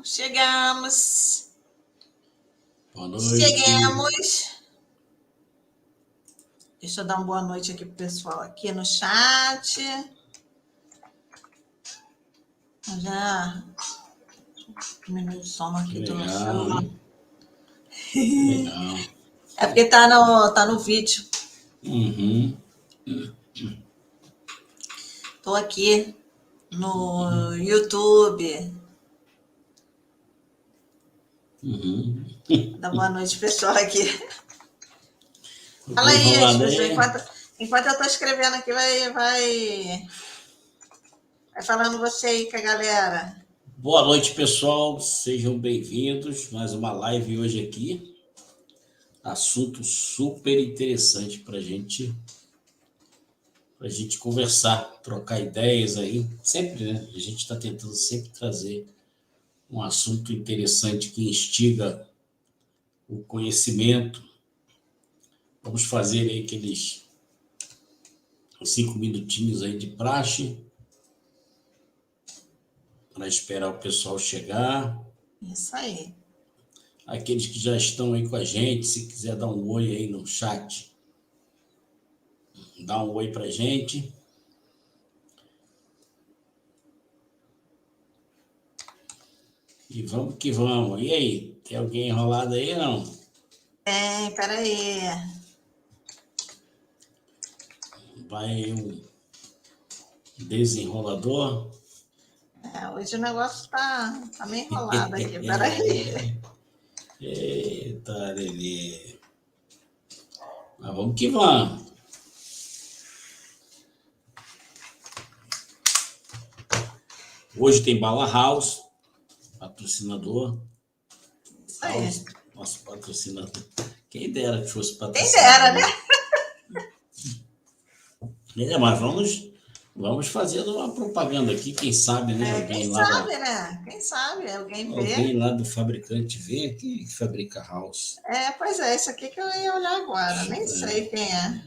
Chegamos. Boa noite. Chegamos. Deixa eu dar uma boa noite aqui pro pessoal aqui no chat. Já diminuir o som aqui do celular. Legal. É porque tá no vídeo. Uhum. Tô aqui no YouTube. Uhum. Dá boa noite, pessoal, aqui. Tô Fala aí, enrolado Xuxa. aí. Enquanto eu tô escrevendo aqui, vai falando você aí com a galera. Boa noite, pessoal. Sejam bem-vindos. Mais uma live hoje aqui. Assunto super interessante para gente conversar, trocar ideias aí. Sempre, né? A gente está tentando sempre trazer um assunto interessante que instiga o conhecimento. Vamos fazer aí aqueles 5 minutinhos aí de praxe para esperar o pessoal chegar. Isso aí. Aqueles que já estão aí com a gente, se quiser dar um oi aí no chat, dá um oi pra gente. E vamos que vamos. E aí, tem alguém enrolado aí, não? Tem, peraí. Vai um desenrolador. Hoje o negócio tá meio enrolado aqui, peraí. Eita, Lelê. Mas vamos que vamos. Hoje tem Bala House, patrocinador. Isso aí. Nosso patrocinador. Quem dera que fosse Quem patrocinador. dera, né? Mas vamos fazendo uma propaganda aqui, quem sabe, né? Quem sabe, né? Quem sabe, alguém vê. Alguém lá do fabricante vê que fabrica house. Pois é, esse aqui que eu ia olhar agora, nem sei quem é.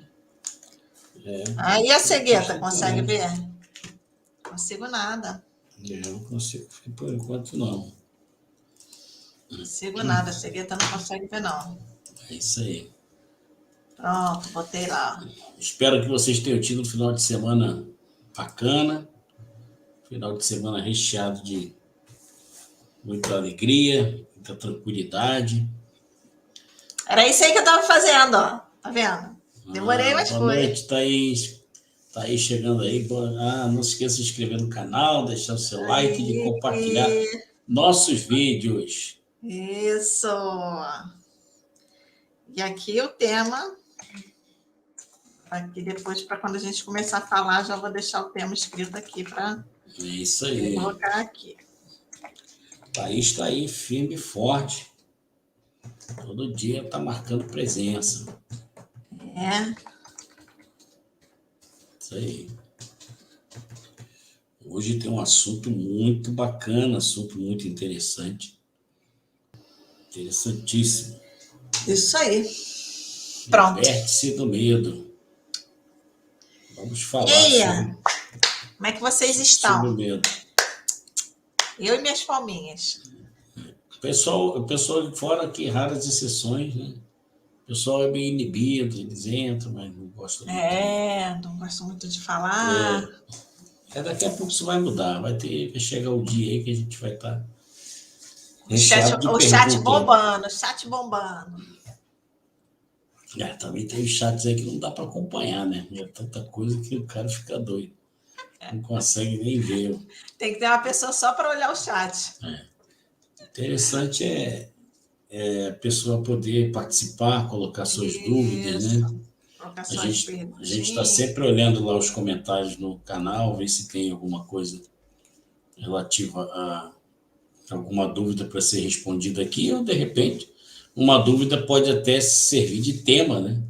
É. Aí a cegueta, consegue ver? Não consigo nada. Eu não consigo, por enquanto não. Não consigo nada, a cegueta não consegue ver, não. É isso aí. Pronto, botei lá. Espero que vocês tenham tido um final de semana bacana. Final de semana recheado de muita alegria, muita tranquilidade. Era isso aí que eu tava fazendo, ó. Tá vendo? Demorei, mas boa foi. Noite, Thaís. Thaís chegando aí. Não se esqueça de se inscrever no canal, deixar o seu like e de compartilhar nossos vídeos. Isso. E aqui o tema, aqui depois, para quando a gente começar a falar, já vou deixar o tema escrito aqui para Isso aí. colocar aqui. Thaís está aí firme e forte. Todo dia está marcando presença. Isso aí. Hoje tem um assunto muito bacana, assunto muito interessante. Interessantíssimo. Isso aí. Pronto. Liberte-se do medo. Vamos falar sobre... Como é que vocês estão? Sobre o medo. Eu e minhas palminhas. O pessoal de fora aqui, raras exceções, né? O pessoal é bem inibido, eles entram, mas não gostam muito. Não gostam muito de falar. Daqui a pouco isso vai mudar. Vai chegar o dia aí que a gente vai estar... O chat bombando, o chat bombando. Também tem os chats aí que não dá para acompanhar, né? É tanta coisa que o cara fica doido. Não consegue nem ver. Tem que ter uma pessoa só para olhar o chat. Interessante a pessoa poder participar, colocar suas dúvidas, né? A gente está sempre olhando lá os comentários no canal, ver se tem alguma coisa relativa a alguma dúvida para ser respondida aqui, ou de repente uma dúvida pode até servir de tema, né?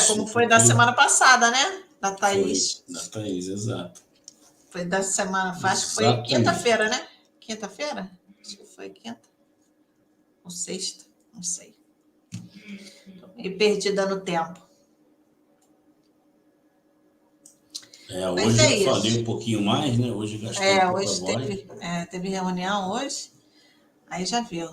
Como foi da semana passada, né? Da Thaís. Da Thaís, exato. Foi da semana, acho que foi quinta-feira, né? Quinta-feira? Acho que foi quinta. Ou sexta, não sei. Tô meio perdida no tempo. Hoje eu falei um pouquinho mais, né? Hoje gastei um pouco a voz. Teve reunião hoje, aí já viu.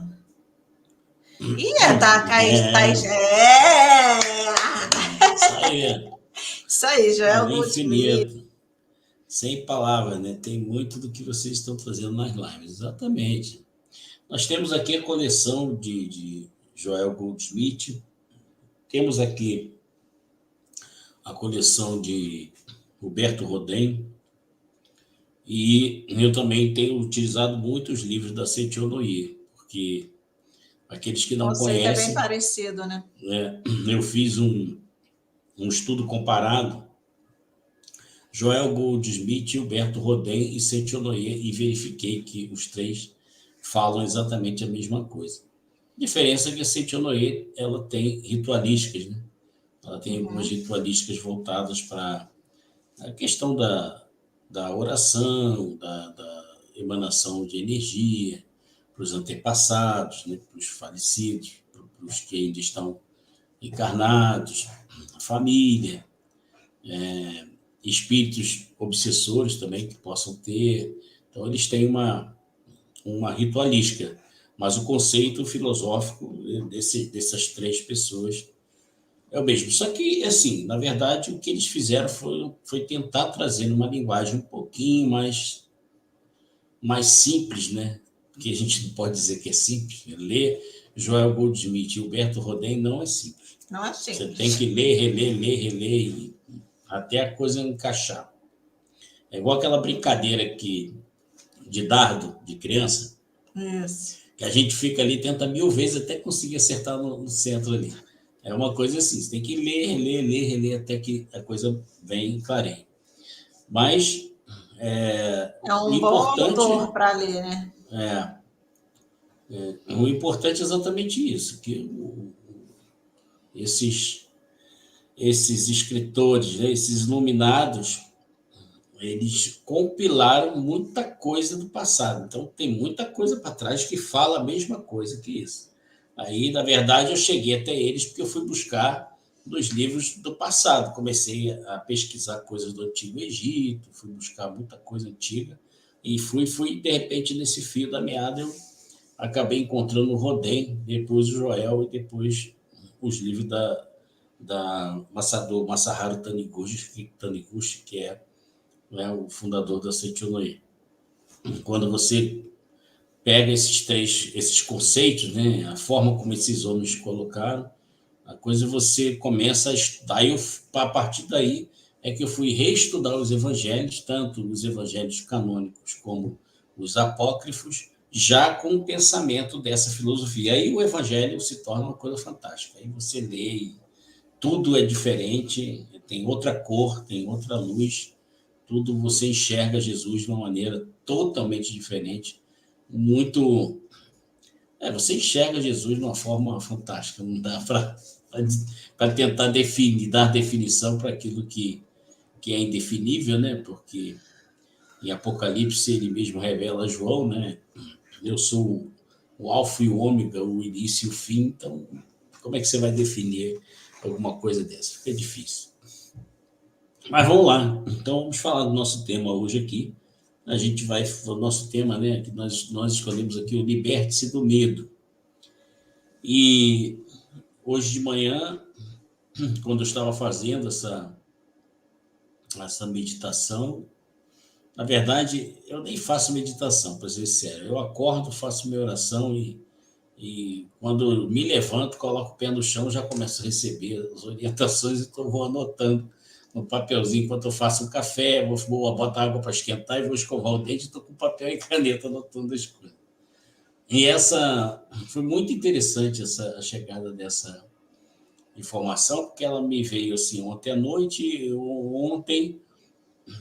Isso aí, Joel Infinito. Sem palavras, né? Tem muito do que vocês estão fazendo nas lives. Exatamente. Nós temos aqui a coleção de Joel Goldsmith. Temos aqui a coleção de Roberto Rodin. E eu também tenho utilizado muitos livros da Setion-Noyer, porque aqueles que não conhecem... é bem parecido, né? Eu fiz um estudo comparado, Joel Goldsmith, Roberto Rodin e Setion-Noyer, e verifiquei que os três falam exatamente a mesma coisa. A diferença é que a Setion-Noyer, ela tem ritualísticas, né? Ela tem algumas ritualísticas voltadas para a questão da oração, da emanação de energia, para os antepassados, né? Para os falecidos, para os que ainda estão encarnados, a família, espíritos obsessores também que possam ter. Então, eles têm uma ritualística, mas o conceito filosófico dessas três pessoas é o mesmo. Só que, assim, na verdade, o que eles fizeram foi tentar trazer uma linguagem um pouquinho mais simples, né? Porque a gente não pode dizer que é simples. Ler Joel Goldsmith e Roberto Rodin não é simples. Não é simples. Você tem que ler, reler, até a coisa encaixar. É igual aquela brincadeira de dardo de criança. Isso. Que a gente fica ali, tenta 1000 vezes até conseguir acertar no centro ali. É uma coisa assim, você tem que ler, reler, até que a coisa vem e clareie. Mas é um bom autor para ler, né? O importante é exatamente isso, que esses escritores, né, esses iluminados, eles compilaram muita coisa do passado. Então, tem muita coisa para trás que fala a mesma coisa que isso. Aí, na verdade, eu cheguei até eles porque eu fui buscar nos livros do passado. Comecei a pesquisar coisas do Antigo Egito, fui buscar muita coisa antiga e fui de repente, nesse fio da meada, eu acabei encontrando o Rodin, depois o Joel e depois os livros do Masaharu Taniguchi, que é o fundador da Setion-Noyer. Quando você pega esses conceitos, né, a forma como esses homens colocaram, a coisa você começa a estudar. A partir daí é que eu fui reestudar os evangelhos, tanto os evangelhos canônicos como os apócrifos, já com o pensamento dessa filosofia. Aí o evangelho se torna uma coisa fantástica. Aí você lê e tudo é diferente, tem outra cor, tem outra luz, tudo você enxerga Jesus de uma maneira totalmente diferente, muito... você enxerga Jesus de uma forma fantástica, não dá para tentar dar definição para aquilo que é indefinível, né? Porque em Apocalipse ele mesmo revela a João, né? Eu sou o alfa e o ômega, o início e o fim, então como é que você vai definir alguma coisa dessa? Fica difícil. Mas vamos lá, então vamos falar do nosso tema hoje aqui. A gente vai, o nosso tema, né, que nós escolhemos aqui, o Liberte-se do Medo. E hoje de manhã, quando eu estava fazendo essa meditação, na verdade, eu nem faço meditação, para ser sério. Eu acordo, faço minha oração e quando me levanto, coloco o pé no chão, já começo a receber as orientações e vou anotando no papelzinho enquanto eu faço um café, vou botar água para esquentar e vou escovar o dente, estou com papel e caneta anotando as coisas. E foi muito interessante a chegada dessa informação, porque ela me veio assim ontem à noite, ontem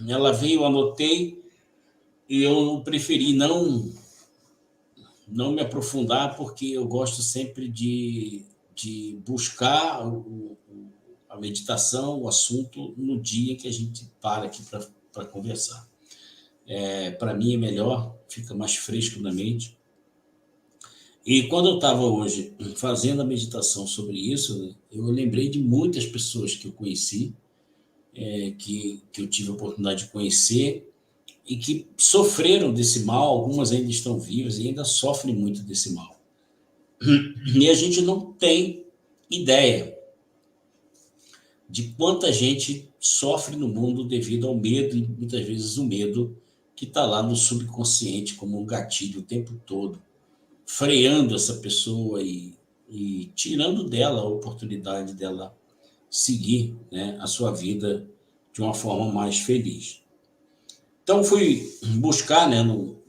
ela veio, anotei, e eu preferi não me aprofundar, porque eu gosto sempre de buscar a meditação, o assunto, no dia que a gente para aqui para conversar. Para mim é melhor, fica mais fresco na mente. E quando eu estava hoje fazendo a meditação sobre isso, eu lembrei de muitas pessoas que eu conheci que eu tive a oportunidade de conhecer e que sofreram desse mal, algumas ainda estão vivas e ainda sofrem muito desse mal. E a gente não tem ideia de quanta gente sofre no mundo devido ao medo, e muitas vezes o medo que está lá no subconsciente como um gatilho o tempo todo, freando essa pessoa e tirando dela a oportunidade dela seguir, né, a sua vida de uma forma mais feliz. Então, fui buscar, né, no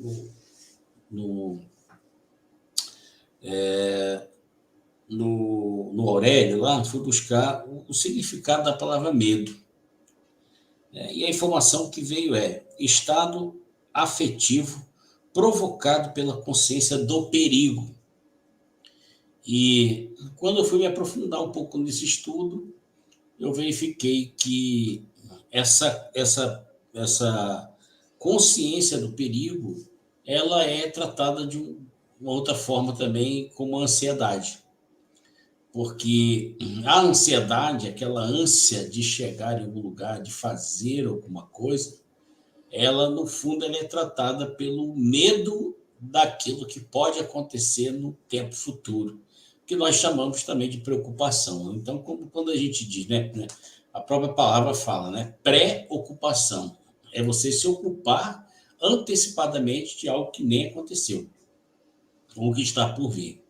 Aurélio, lá, fui buscar o significado da palavra medo. E a informação que veio é estado afetivo provocado pela consciência do perigo. E quando eu fui me aprofundar um pouco nesse estudo, eu verifiquei que essa consciência do perigo, ela é tratada de uma outra forma também como ansiedade. Porque a ansiedade, aquela ânsia de chegar em algum lugar, de fazer alguma coisa, ela, no fundo, ela é tratada pelo medo daquilo que pode acontecer no tempo futuro, que nós chamamos também de preocupação. Então, quando a gente diz, né, a própria palavra fala, né, pré-ocupação, é você se ocupar antecipadamente de algo que nem aconteceu, ou que está por vir.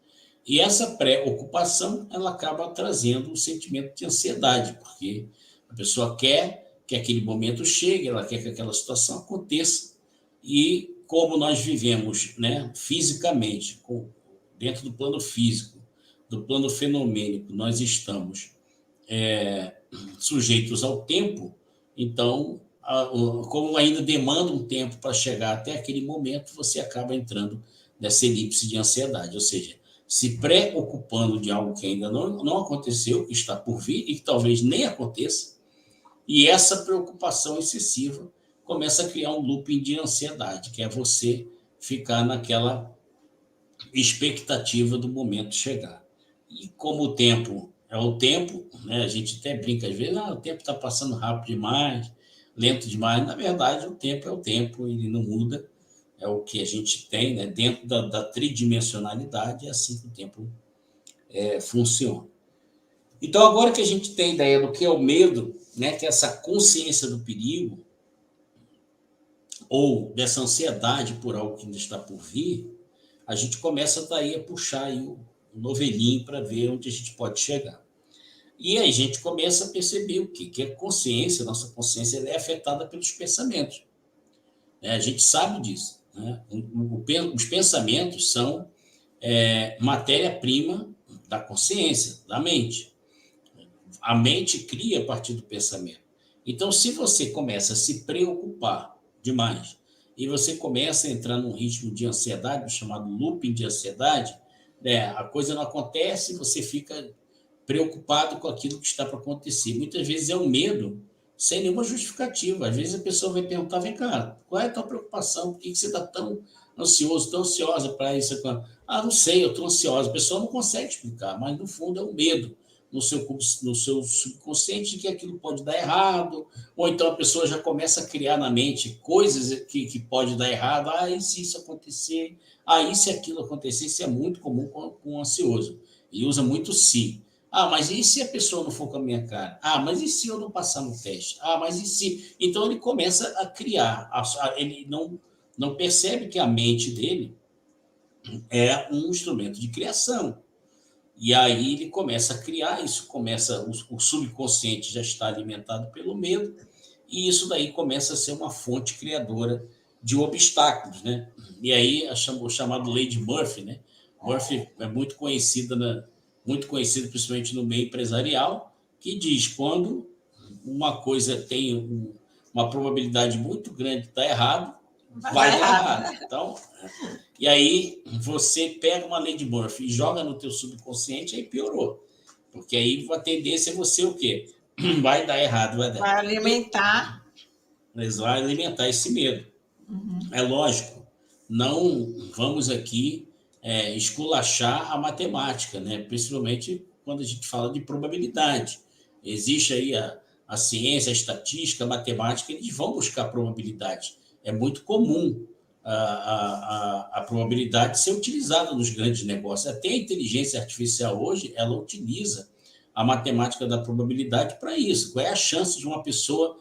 E essa pré-ocupação, ela acaba trazendo um sentimento de ansiedade, porque a pessoa quer que aquele momento chegue, ela quer que aquela situação aconteça, e como nós vivemos, né, fisicamente, dentro do plano físico, do plano fenomênico, nós estamos sujeitos ao tempo, então, como ainda demanda um tempo para chegar até aquele momento, você acaba entrando nessa elipse de ansiedade, ou seja, se preocupando de algo que ainda não aconteceu, que está por vir e que talvez nem aconteça, e essa preocupação excessiva começa a criar um looping de ansiedade, que é você ficar naquela expectativa do momento chegar. E como o tempo é o tempo, né, a gente até brinca às vezes, o tempo está passando rápido demais, lento demais. Na verdade, o tempo é o tempo, ele não muda. É o que a gente tem, né? Dentro da tridimensionalidade, é assim que o tempo funciona. Então, agora que a gente tem ideia do que é o medo, né? Que é essa consciência do perigo, ou dessa ansiedade por algo que ainda está por vir, a gente começa daí a puxar aí o novelinho para ver onde a gente pode chegar. E aí a gente começa a perceber o quê? Que a consciência, nossa consciência, ela é afetada pelos pensamentos. A gente sabe disso. Né? Os pensamentos são matéria-prima da consciência, da mente. A mente cria a partir do pensamento. Então, se você começa a se preocupar demais e você começa a entrar num ritmo de ansiedade, chamado looping de ansiedade, a coisa não acontece, você fica preocupado com aquilo que está para acontecer. Muitas vezes é um medo sem nenhuma justificativa. Às vezes a pessoa vai perguntar, vem cá, qual é a tua preocupação? Por que você está tão ansioso, tão ansiosa para isso? Não sei, eu estou ansiosa. A pessoa não consegue explicar, mas no fundo é um medo no seu subconsciente de que aquilo pode dar errado, ou então a pessoa já começa a criar na mente coisas que pode dar errado. E se isso acontecer? E se aquilo acontecer? Isso é muito comum com o ansioso. E usa muito se. Mas e se a pessoa não for com a minha cara? Mas e se eu não passar no teste? Mas e se... Então ele começa a criar. Ele não percebe que a mente dele é um instrumento de criação. E aí ele começa a criar, o subconsciente já está alimentado pelo medo, e isso daí começa a ser uma fonte criadora de obstáculos, né? E aí o chamado lei de Murphy, né? Murphy é muito conhecida principalmente no meio empresarial, que diz quando uma coisa tem uma probabilidade muito grande de estar errado, vai dar errado. Então, e aí você pega uma lei de Murphy e joga no teu subconsciente, aí piorou. Porque aí a tendência é você o quê? Vai dar errado, vai dar. Vai alimentar. Mas vai alimentar esse medo. É lógico, não vamos aqui esculachar a matemática, né? Principalmente quando a gente fala de probabilidade. Existe aí a ciência, a estatística, a matemática, eles vão buscar probabilidade. É muito comum a probabilidade ser utilizada nos grandes negócios. Até a inteligência artificial hoje, ela utiliza a matemática da probabilidade para isso. Qual é a chance de uma pessoa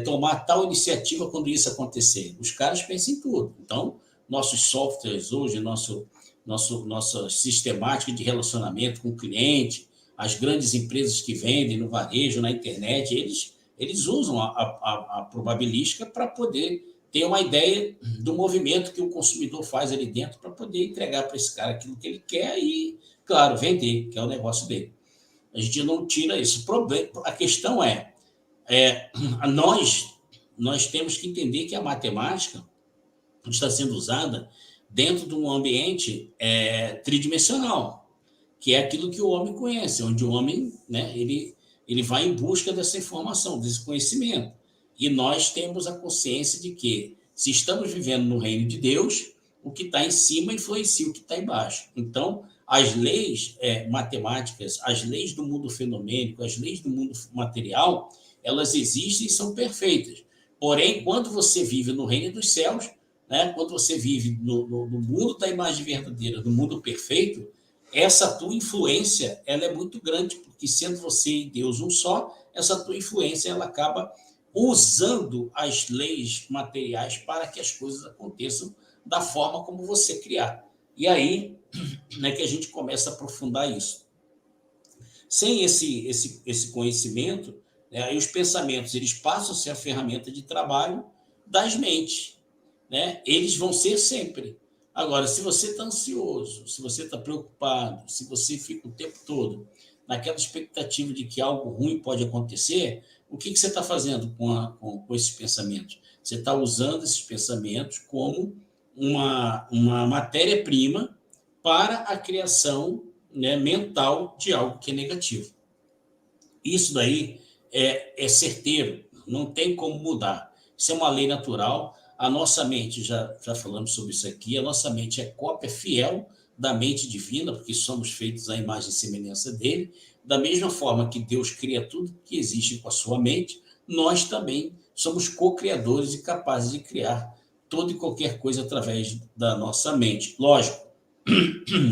tomar tal iniciativa quando isso acontecer? Os caras pensam em tudo. Então, nossos softwares hoje, nossa sistemática de relacionamento com o cliente, as grandes empresas que vendem no varejo, na internet, eles usam a probabilística para poder ter uma ideia do movimento que o consumidor faz ali dentro para poder entregar para esse cara aquilo que ele quer e, claro, vender, que é o negócio dele. A gente não tira isso. A questão nós temos que entender que a matemática está sendo usada dentro de um ambiente tridimensional, que é aquilo que o homem conhece, onde o homem, né, ele vai em busca dessa informação, desse conhecimento. E nós temos a consciência de que, se estamos vivendo no reino de Deus, o que está em cima influencia o que está embaixo. Então, as leis matemáticas, as leis do mundo fenomênico, as leis do mundo material, elas existem e são perfeitas. Porém, quando você vive no reino dos céus, né, quando você vive no mundo da imagem verdadeira, no mundo perfeito, essa tua influência ela é muito grande, porque sendo você e Deus um só, essa tua influência ela acaba usando as leis materiais para que as coisas aconteçam da forma como você criar. E aí né, que a gente começa a aprofundar isso. Sem esse conhecimento, né, aí os pensamentos eles passam a ser a ferramenta de trabalho das mentes. Né? Eles vão ser sempre. Agora, se você está ansioso, se você está preocupado, se você fica o tempo todo naquela expectativa de que algo ruim pode acontecer, o que você está fazendo com esses pensamentos? Você está usando esses pensamentos como uma matéria-prima para a criação, né, mental de algo que é negativo. Isso daí é certeiro, não tem como mudar. Isso é uma lei natural. A nossa mente, já falamos sobre isso aqui, a nossa mente é cópia fiel da mente divina, porque somos feitos à imagem e semelhança dele. Da mesma forma que Deus cria tudo que existe com a sua mente, nós também somos co-criadores e capazes de criar toda e qualquer coisa através da nossa mente. Lógico,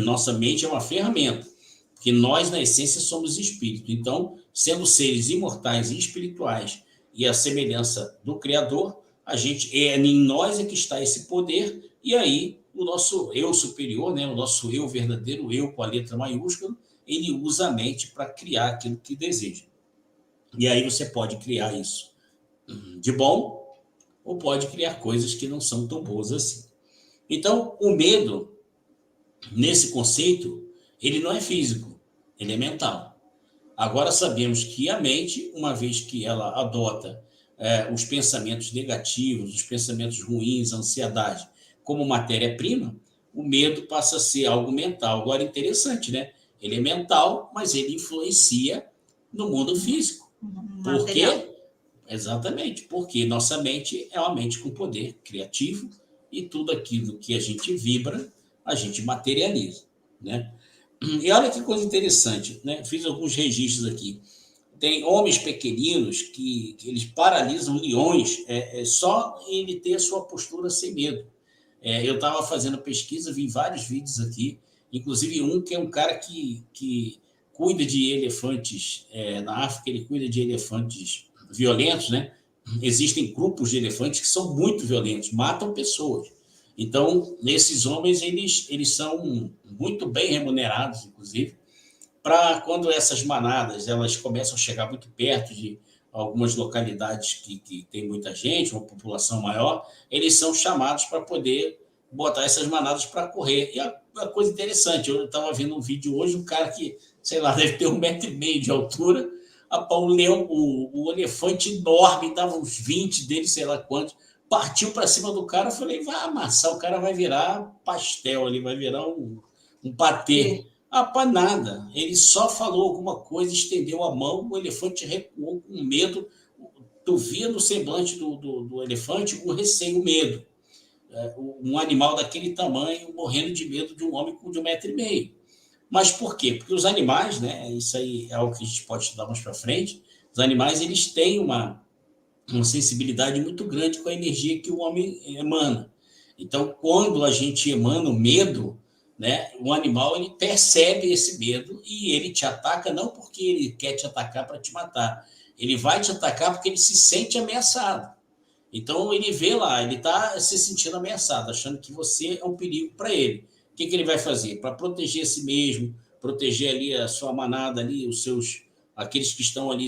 nossa mente é uma ferramenta, porque nós, na essência, somos espírito. Então, sendo seres imortais e espirituais e a semelhança do Criador, em nós é que está esse poder, e aí o nosso eu superior, né, o nosso eu verdadeiro, eu com a letra maiúscula, ele usa a mente para criar aquilo que deseja. E aí você pode criar isso de bom, ou pode criar coisas que não são tão boas assim. Então, o medo, nesse conceito, ele não é físico, ele é mental. Agora sabemos que a mente, uma vez que ela adota os pensamentos negativos, os pensamentos ruins, a ansiedade, como matéria-prima, o medo passa a ser algo mental. Agora, interessante, né? Ele é mental, mas ele influencia no mundo físico. Por quê? Exatamente, porque nossa mente é uma mente com poder criativo e tudo aquilo que a gente vibra, a gente materializa, né? E olha que coisa interessante, né? Fiz alguns registros aqui. Tem homens pequeninos que eles paralisam leões só em ele ter a sua postura sem medo. Eu estava fazendo pesquisa, vi vários vídeos aqui, inclusive um que é um cara que cuida de elefantes na África, ele cuida de elefantes violentos, né? Existem grupos de elefantes que são muito violentos, matam pessoas. Então, esses homens, eles são muito bem remunerados, inclusive, para quando essas manadas elas começam a chegar muito perto de algumas localidades que tem muita gente, uma população maior, eles são chamados para poder botar essas manadas para correr. E a coisa interessante, eu estava vendo um vídeo hoje, um cara que, sei lá, deve ter 1,5 m de altura, o elefante enorme, dava uns 20 dele, sei lá quantos, partiu para cima do cara, eu falei, vai amassar, o cara vai virar pastel, ele vai virar um patê. Para nada, ele só falou alguma coisa, estendeu a mão, o elefante recuou com medo, tu via no semblante do elefante o receio, o medo. Um animal daquele tamanho morrendo de medo de um homem de 1,5 m. Mas por quê? Porque os animais, né, isso aí é algo que a gente pode estudar mais para frente, Os animais, eles têm uma sensibilidade muito grande com a energia que o homem emana. Então, quando a gente emana o medo, né, o animal ele percebe esse medo e ele te ataca não porque ele quer te atacar para te matar. Ele vai te atacar porque ele se sente ameaçado. Então, ele vê lá, ele está se sentindo ameaçado, achando que você é um perigo para ele. O que ele vai fazer? Para proteger a si mesmo, proteger ali a sua manada, ali, aqueles que estão ali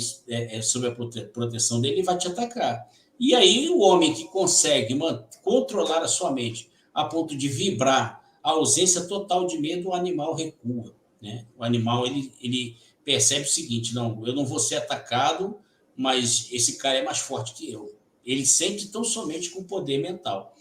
sob a proteção dele, ele vai te atacar. E aí, o homem que consegue controlar a sua mente a ponto de vibrar a ausência total de medo, o animal recua. Né? O animal ele percebe o seguinte: não, eu não vou ser atacado, mas esse cara é mais forte que eu. Ele sente tão somente com poder mental.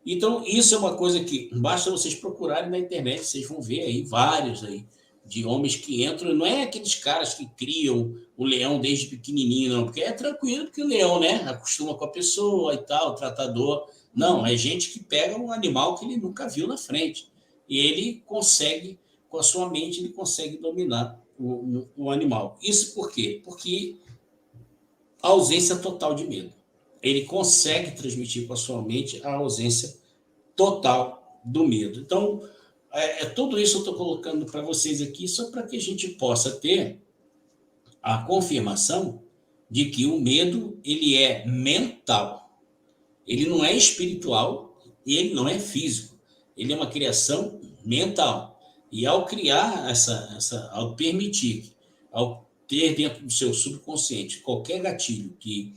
Então, isso é uma coisa que basta vocês procurarem na internet, vocês vão ver aí vários aí, de homens que entram, não é aqueles caras que criam o leão desde pequenininho, não, porque é tranquilo, porque o leão, né, acostuma com a pessoa e tal, o tratador. Não, é gente que pega um animal que ele nunca viu na frente. E ele consegue, com a sua mente, ele consegue dominar o animal. Isso por quê? Porque a ausência total de medo. Ele consegue transmitir com a sua mente a ausência total do medo. Então, tudo isso eu estou colocando para vocês aqui só para que a gente possa ter a confirmação de que o medo ele é mental. Ele não é espiritual e ele não é físico. Ele é uma criação mental. E ao criar ao permitir, ao ter dentro do seu subconsciente qualquer gatilho que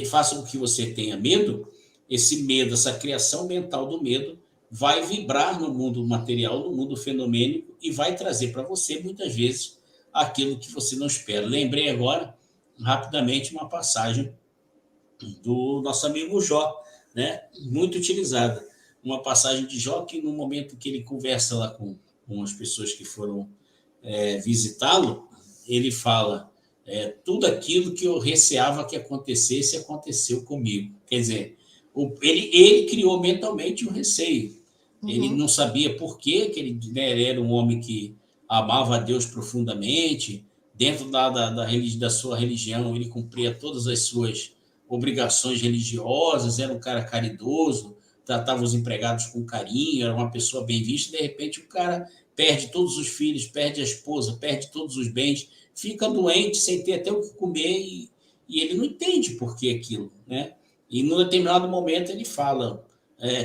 faça com que você tenha medo, esse medo, essa criação mental do medo, vai vibrar no mundo material, no mundo fenomênico, e vai trazer para você, muitas vezes, aquilo que você não espera. Lembrei agora, rapidamente, uma passagem do nosso amigo Jó, né? Muito utilizada. Uma passagem de Jó que, no momento que ele conversa lá com as pessoas que foram visitá-lo, ele fala: tudo aquilo que eu receava que acontecesse, aconteceu comigo. Quer dizer, ele criou mentalmente um receio. Ele não sabia por quê, que ele era um homem que amava a Deus profundamente, dentro da sua religião, ele cumpria todas as suas obrigações religiosas, era um cara caridoso, tratava os empregados com carinho, era uma pessoa bem vista. De repente, o cara perde todos os filhos, perde a esposa, perde todos os bens, fica doente, sem ter até o que comer, e ele não entende por que aquilo, né? E, num determinado momento, ele fala: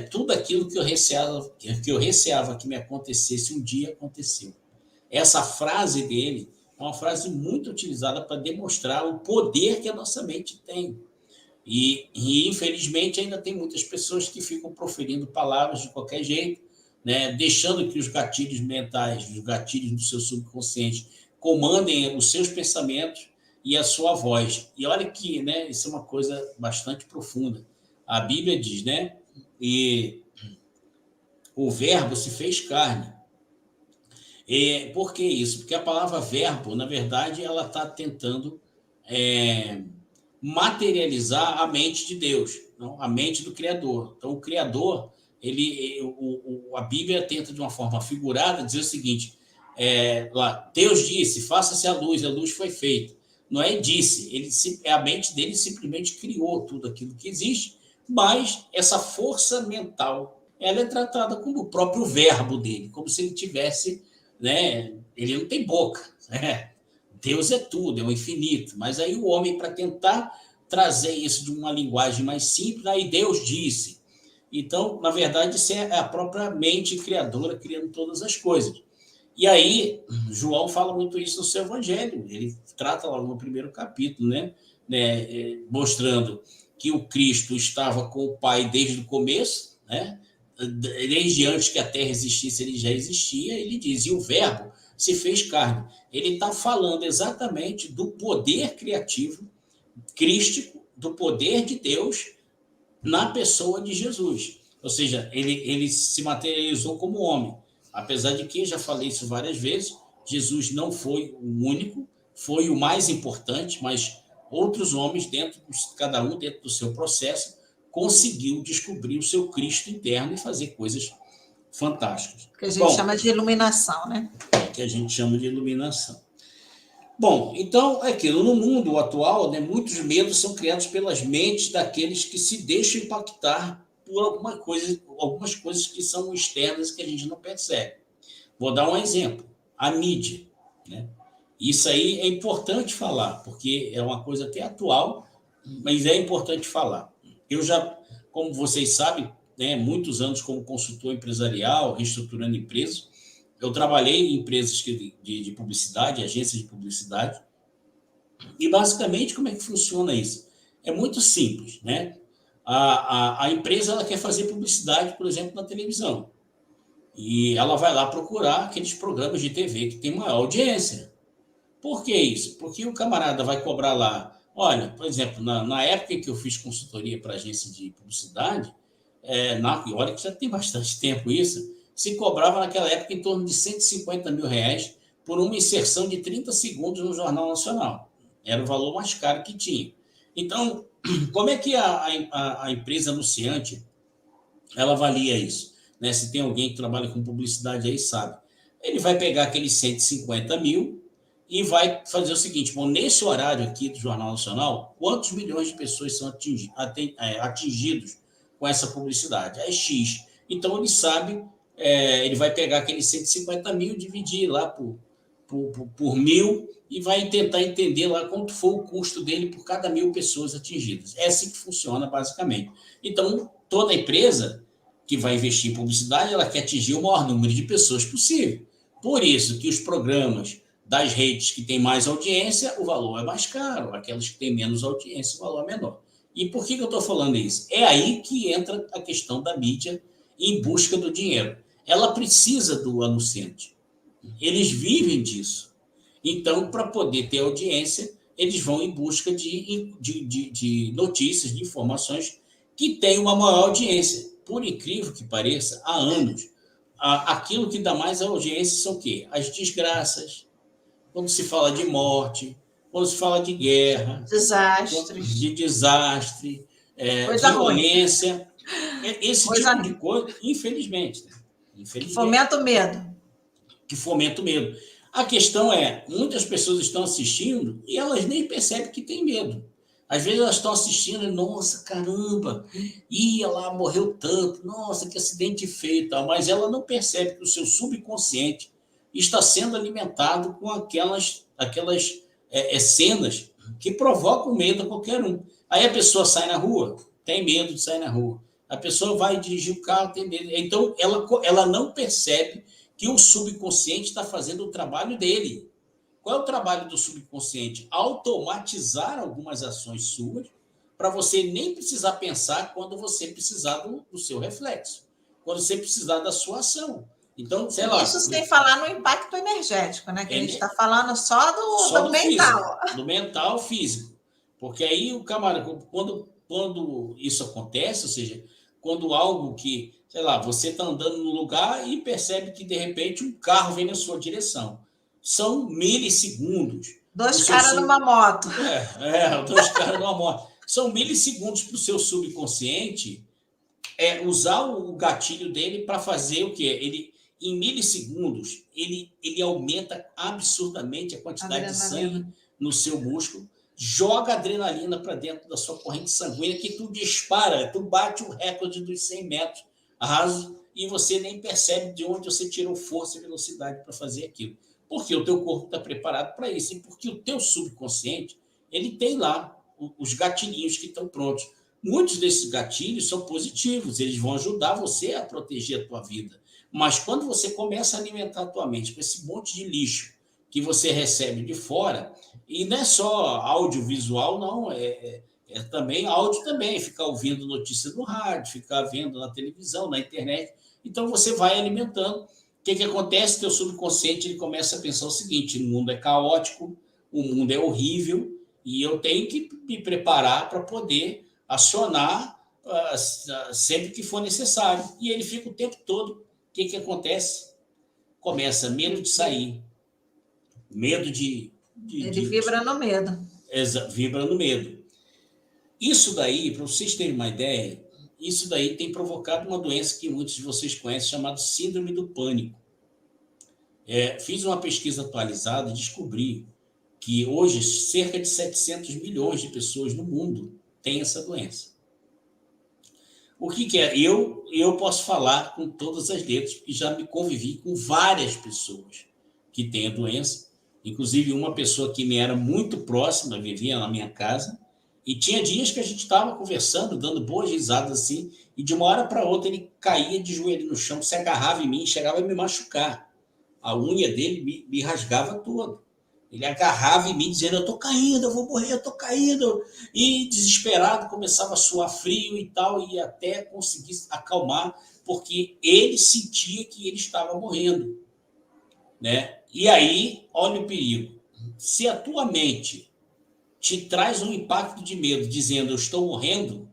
tudo aquilo que eu receava que me acontecesse, um dia aconteceu. Essa frase dele é uma frase muito utilizada para demonstrar o poder que a nossa mente tem. E, infelizmente, ainda tem muitas pessoas que ficam proferindo palavras de qualquer jeito, né, deixando que os gatilhos mentais, os gatilhos do seu subconsciente comandem os seus pensamentos e a sua voz. E olha que, né, isso é uma coisa bastante profunda. A Bíblia diz, né, e o verbo se fez carne. Por que isso? Porque a palavra verbo, na verdade, ela está tentando materializar a mente de Deus, não? A mente do Criador. Então, o Criador, a Bíblia tenta, de uma forma figurada, dizer o seguinte: lá, Deus disse, faça-se a luz foi feita. Não é disse, a mente dele simplesmente criou tudo aquilo que existe, mas essa força mental, ela é tratada como o próprio verbo dele, como se ele tivesse, né? Ele não tem boca, né? Deus é tudo, é o infinito. Mas aí o homem, para tentar trazer isso de uma linguagem mais simples, aí Deus disse. Então, na verdade, isso é a própria mente criadora criando todas as coisas. E aí, João fala muito isso no seu evangelho. Ele trata lá no primeiro capítulo, né? Mostrando que o Cristo estava com o Pai desde o começo, né? Desde antes que a terra existisse, ele já existia. Ele diz: e o verbo se fez carne. Ele está falando exatamente do poder criativo, crístico, do poder de Deus na pessoa de Jesus. Ou seja, ele se materializou como homem. Apesar de que, já falei isso várias vezes, Jesus não foi o único, foi o mais importante, mas outros homens, cada um dentro do seu processo, conseguiu descobrir o seu Cristo interno e fazer coisas fantásticas. Que a gente chama de iluminação, né? Que a gente chama de iluminação. Bom, então, é aquilo. No mundo atual, né, muitos medos são criados pelas mentes daqueles que se deixam impactar por algumas coisas que são externas que a gente não percebe. Vou dar um exemplo. A mídia, né? Isso aí é importante falar, porque é uma coisa até atual, mas é importante falar. Eu já, como vocês sabem, né, muitos anos como consultor empresarial, reestruturando empresas, eu trabalhei em empresas de publicidade, agências de publicidade, e basicamente como é que funciona isso? É muito simples, né? A empresa ela quer fazer publicidade, por exemplo, na televisão. E ela vai lá procurar aqueles programas de TV que tem maior audiência. Por que isso? Porque o camarada vai cobrar lá. Olha, por exemplo, na época em que eu fiz consultoria para agência de publicidade, olha que já tem bastante tempo isso, se cobrava naquela época em torno de R$ 150 mil por uma inserção de 30 segundos no Jornal Nacional. Era o valor mais caro que tinha. Então, como é que a empresa anunciante ela avalia isso? Né? Se tem alguém que trabalha com publicidade aí, sabe. Ele vai pegar aqueles 150 mil e vai fazer o seguinte: bom, nesse horário aqui do Jornal Nacional, quantos milhões de pessoas são atingidos com essa publicidade? É X. Então, ele sabe, ele vai pegar aqueles 150 mil, dividir lá por mil e vai tentar entender lá quanto foi o custo dele por cada 1.000 pessoas atingidas. É assim que funciona, basicamente. Então, toda empresa que vai investir em publicidade, ela quer atingir o maior número de pessoas possível. Por isso que os programas das redes que têm mais audiência, o valor é mais caro. Aquelas que têm menos audiência, o valor é menor. E por que eu estou falando isso? É aí que entra a questão da mídia em busca do dinheiro. Ela precisa do anunciante. Eles vivem disso. Então, para poder ter audiência, eles vão em busca de notícias, de informações que têm uma maior audiência. Por incrível que pareça, há anos, aquilo que dá mais audiência são o quê? As desgraças, quando se fala de morte, quando se fala de guerra, Desastres. de desastre, Coisa violência, ruim. esse Coisa tipo de coisa, infelizmente. Que fomenta o medo. Que fomenta o medo. A questão é, muitas pessoas estão assistindo e elas nem percebem que tem medo. Às vezes elas estão assistindo e, nossa, caramba, ia lá, morreu tanto, nossa, que acidente feio e tal, mas ela não percebe que o seu subconsciente está sendo alimentado com aquelas cenas que provocam medo a qualquer um. Aí a pessoa sai na rua, tem medo de sair na rua. A pessoa vai dirigir o carro, tem medo. Então, ela não percebe que o subconsciente está fazendo o trabalho dele. Qual é o trabalho do subconsciente? Automatizar algumas ações suas para você nem precisar pensar quando você precisar do seu reflexo, quando você precisar da sua ação. Então, sei lá. Isso sem falar no impacto energético, né? Que a gente está falando só do mental. Físico, do mental físico. Porque aí o camarada, quando isso acontece, ou seja, quando algo que, sei lá, você está andando no lugar e percebe que, de repente, um carro vem na sua direção. São milissegundos. Dois caras numa moto. Dois caras numa moto. São milissegundos para o seu subconsciente usar o gatilho dele para fazer o quê? Ele, em milissegundos, ele aumenta absurdamente a quantidade de sangue no seu músculo, joga adrenalina para dentro da sua corrente sanguínea, que tu dispara, tu bate o recorde dos 100 metros raso e você nem percebe de onde você tirou força e velocidade para fazer aquilo. Porque o teu corpo está preparado para isso e porque o teu subconsciente ele tem lá os gatilhinhos que estão prontos. Muitos desses gatilhos são positivos, eles vão ajudar você a proteger a tua vida. Mas quando você começa a alimentar a tua mente com esse monte de lixo que você recebe de fora, e não é só audiovisual, não, também áudio também, ficar ouvindo notícias no rádio, ficar vendo na televisão, na internet. Então você vai alimentando. O que acontece? Teu subconsciente ele começa a pensar o seguinte: o mundo é caótico, o mundo é horrível, e eu tenho que me preparar para poder acionar sempre que for necessário. E ele fica o tempo todo. O que acontece? Começa medo de sair, medo ele vibra no medo. Vibra no medo. Isso daí, para vocês terem uma ideia, isso daí tem provocado uma doença que muitos de vocês conhecem, chamada síndrome do pânico. Fiz uma pesquisa atualizada e descobri que hoje cerca de 700 milhões de pessoas no mundo têm essa doença. O que é? Eu posso falar com todas as letras, porque já me convivi com várias pessoas que têm a doença, inclusive uma pessoa que me era muito próxima, vivia na minha casa, e tinha dias que a gente estava conversando, dando boas risadas assim, e de uma hora para outra ele caía de joelho no chão, se agarrava em mim e chegava a me machucar. A unha dele me rasgava toda. Ele agarrava em mim, dizendo, eu estou caindo, eu vou morrer, eu estou caindo. E desesperado, começava a suar frio e tal, e até conseguir acalmar, porque ele sentia que ele estava morrendo. Né? E aí, olha o perigo. Se a tua mente te traz um impacto de medo, dizendo, eu estou morrendo,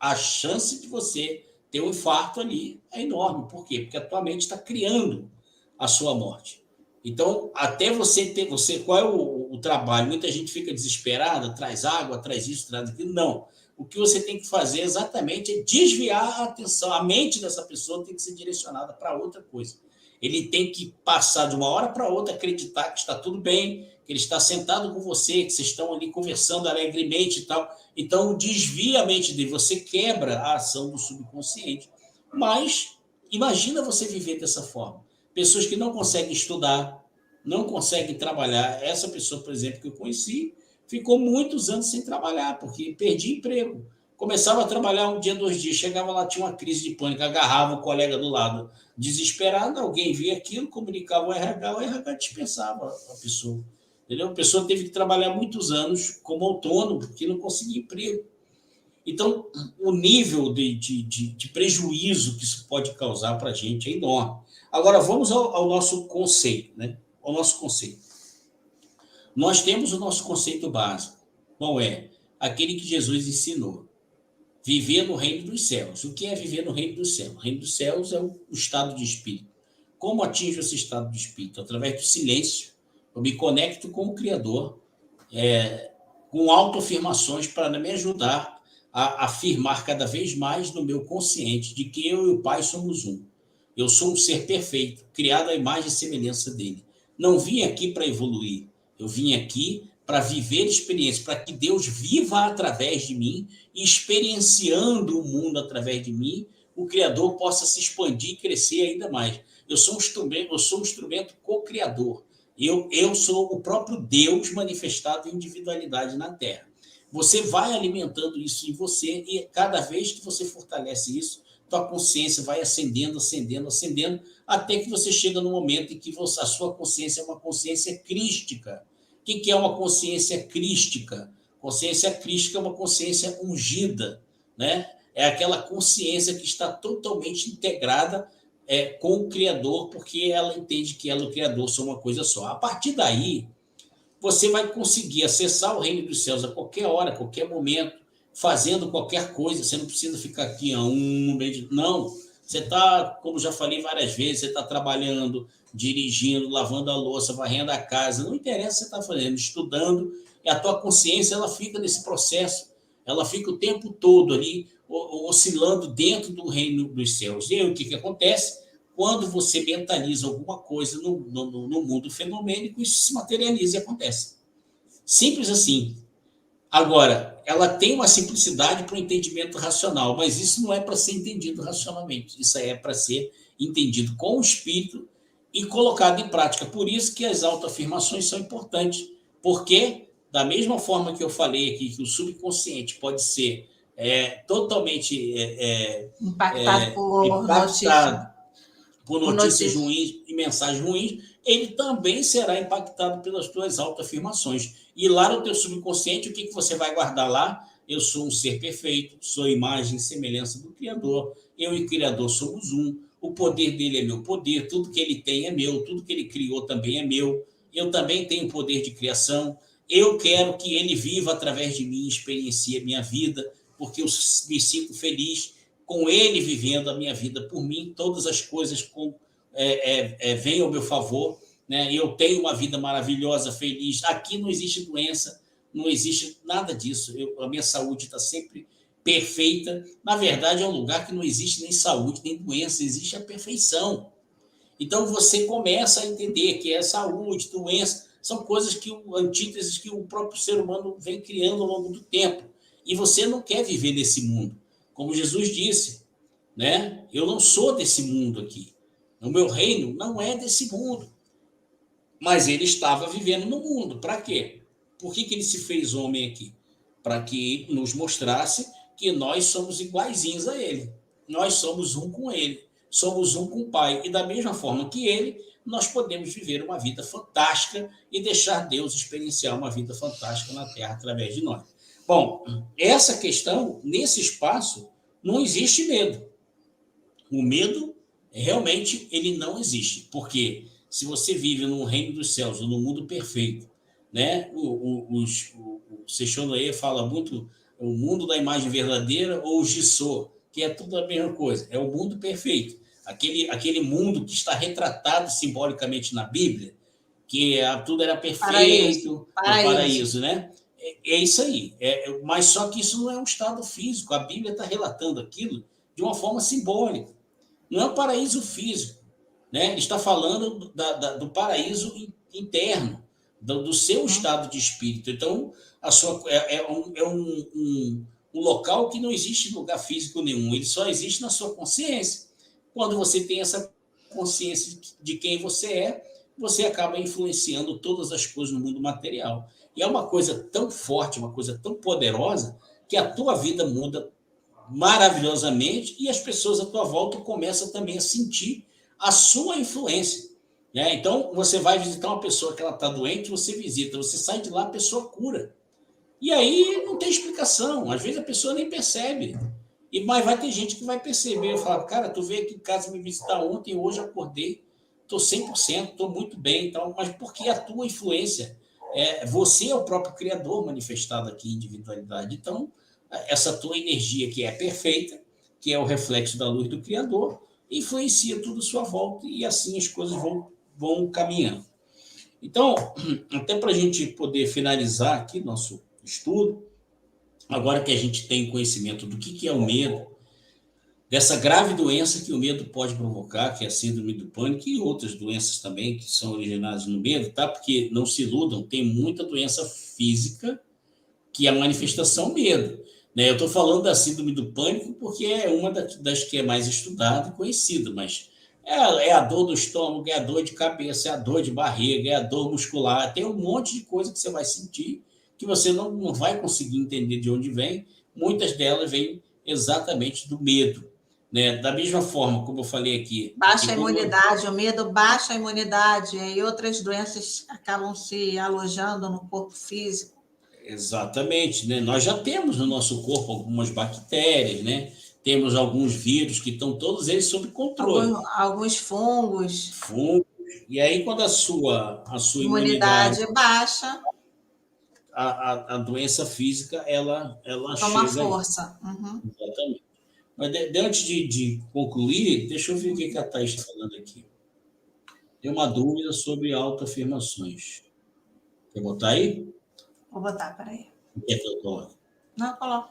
a chance de você ter um infarto ali é enorme. Por quê? Porque a tua mente está criando a sua morte. Então, até você ter... qual é o trabalho? Muita gente fica desesperada, traz água, traz isso, traz aquilo. Não. O que você tem que fazer exatamente é desviar a atenção. A mente dessa pessoa tem que ser direcionada para outra coisa. Ele tem que passar de uma hora para outra, acreditar que está tudo bem, que ele está sentado com você, que vocês estão ali conversando alegremente e tal. Então, desvia a mente dele, você quebra a ação do subconsciente. Mas, imagina você viver dessa forma. Pessoas que não conseguem estudar, não conseguem trabalhar. Essa pessoa, por exemplo, que eu conheci, ficou muitos anos sem trabalhar, porque perdi emprego. Começava a trabalhar um dia, 2 dias, chegava lá, tinha uma crise de pânico, agarrava o colega do lado, desesperado, alguém via aquilo, comunicava o RH dispensava a pessoa. Entendeu? A pessoa teve que trabalhar muitos anos como autônomo, porque não conseguia emprego. Então, o nível de prejuízo que isso pode causar para a gente é enorme. Agora, vamos ao nosso conceito, né? Ao nosso conceito. Nós temos o nosso conceito básico. Qual é? Aquele que Jesus ensinou. Viver no reino dos céus. O que é viver no reino dos céus? O reino dos céus é o estado de espírito. Como atinjo esse estado de espírito? Através do silêncio. Eu me conecto com o Criador, com autoafirmações para me ajudar a afirmar cada vez mais no meu consciente de que eu e o Pai somos um. Eu sou um ser perfeito, criado à imagem e semelhança dele. Não vim aqui para evoluir, eu vim aqui para viver experiência, para que Deus viva através de mim, e experienciando o mundo através de mim, o Criador possa se expandir e crescer ainda mais. Eu sou um instrumento co-criador. Eu sou o próprio Deus manifestado em individualidade na Terra. Você vai alimentando isso em você, e cada vez que você fortalece isso, tua consciência vai ascendendo, até que você chega no momento em que a sua consciência é uma consciência crística. O que é uma consciência crística? Consciência crística é uma consciência ungida, né? É aquela consciência que está totalmente integrada com o Criador, porque ela entende que ela e o Criador são uma coisa só. A partir daí, você vai conseguir acessar o reino dos céus a qualquer hora, a qualquer momento, fazendo qualquer coisa. Você não precisa ficar aqui não. Você está, como já falei várias vezes, você está trabalhando, dirigindo, lavando a louça, varrendo a casa, não interessa o que você está fazendo, estudando, e a tua consciência ela fica nesse processo, ela fica o tempo todo ali, oscilando dentro do reino dos céus. E aí, o que acontece? Quando você mentaliza alguma coisa no mundo fenomênico, isso se materializa e acontece. Simples assim. Agora, ela tem uma simplicidade para o entendimento racional, mas isso não é para ser entendido racionalmente. Isso é para ser entendido com o espírito e colocado em prática. Por isso que as autoafirmações são importantes, porque, da mesma forma que eu falei aqui, que o subconsciente pode ser totalmente impactado por notícias ruins e mensagens ruins, ele também será impactado pelas tuas autoafirmações. E lá no teu subconsciente, o que você vai guardar lá? Eu sou um ser perfeito, sou imagem e semelhança do Criador, eu e o Criador somos um, o poder dele é meu poder, tudo que ele tem é meu, tudo que ele criou também é meu, eu também tenho poder de criação, eu quero que ele viva através de mim, experiencie a minha vida, porque eu me sinto feliz com ele vivendo a minha vida por mim, todas as coisas vêm ao meu favor, né? Eu tenho uma vida maravilhosa, feliz. Aqui não existe doença, não existe nada disso. A minha saúde está sempre perfeita. Na verdade, é um lugar que não existe nem saúde, nem doença, existe a perfeição. Então, você começa a entender que é saúde, doença, são coisas antíteses que o próprio ser humano vem criando ao longo do tempo. E você não quer viver nesse mundo. Como Jesus disse, né? Eu não sou desse mundo aqui. O meu reino não é desse mundo. Mas ele estava vivendo no mundo. Para quê? Por que ele se fez homem aqui? Para que nos mostrasse que nós somos iguaizinhos a ele. Nós somos um com ele. Somos um com o Pai. E da mesma forma que ele, nós podemos viver uma vida fantástica e deixar Deus experienciar uma vida fantástica na Terra através de nós. Bom, essa questão, nesse espaço, não existe medo. O medo, realmente, ele não existe. Porque se você vive no reino dos céus, ou no mundo perfeito, né? O Seixonoye fala muito o mundo da imagem verdadeira ou o Jisô, que é tudo a mesma coisa. É o mundo perfeito. Aquele mundo que está retratado simbolicamente na Bíblia, que tudo era perfeito, paraíso, né? É isso aí. Mas só que isso não é um estado físico. A Bíblia está relatando aquilo de uma forma simbólica. Não é um paraíso físico, né? Ele está falando do paraíso interno, do seu estado de espírito. Então, um local que não existe em lugar físico nenhum. Ele só existe na sua consciência. Quando você tem essa consciência de quem você é, você acaba influenciando todas as coisas no mundo material. E é uma coisa tão forte, uma coisa tão poderosa, que a tua vida muda maravilhosamente e as pessoas à tua volta começam também a sentir a sua influência. Né? Então, você vai visitar uma pessoa que ela está doente, você visita, você sai de lá, a pessoa cura. E aí não tem explicação. Às vezes a pessoa nem percebe. Mas vai ter gente que vai perceber. Eu falo, cara, tu veio aqui em casa me visitar ontem, hoje acordei, estou 100%, estou muito bem. Então, mas porque a tua influência, você é o próprio Criador manifestado aqui em individualidade. Então, essa tua energia que é perfeita, que é o reflexo da luz do Criador, influencia tudo à sua volta e assim as coisas vão caminhando. Então, até para a gente poder finalizar aqui nosso estudo, agora que a gente tem conhecimento do que é o medo, dessa grave doença que o medo pode provocar, que é a síndrome do pânico, e outras doenças também que são originadas no medo, tá? Porque não se iludam, tem muita doença física que é a manifestação medo. Né? Eu estou falando da síndrome do pânico porque é uma das que é mais estudada e conhecida, mas é a dor do estômago, é a dor de cabeça, é a dor de barriga, é a dor muscular, tem um monte de coisa que você vai sentir que você não vai conseguir entender de onde vem. Muitas delas vêm exatamente do medo. Né? Da mesma forma, como eu falei aqui... Baixa a imunidade, o medo baixa a imunidade, e outras doenças acabam se alojando no corpo físico. Exatamente, né? Nós já temos no nosso corpo algumas bactérias, né? Temos alguns vírus que estão todos eles sob controle. Alguns fungos. E aí, quando a sua imunidade baixa, a doença física, ela toma chega força. Uhum. Exatamente. Mas antes de concluir, deixa eu ver o que a Thaís está falando aqui. Tem uma dúvida sobre autoafirmações. Quer botar aí? Vou botar, peraí. Quer que eu coloque? Não, coloco.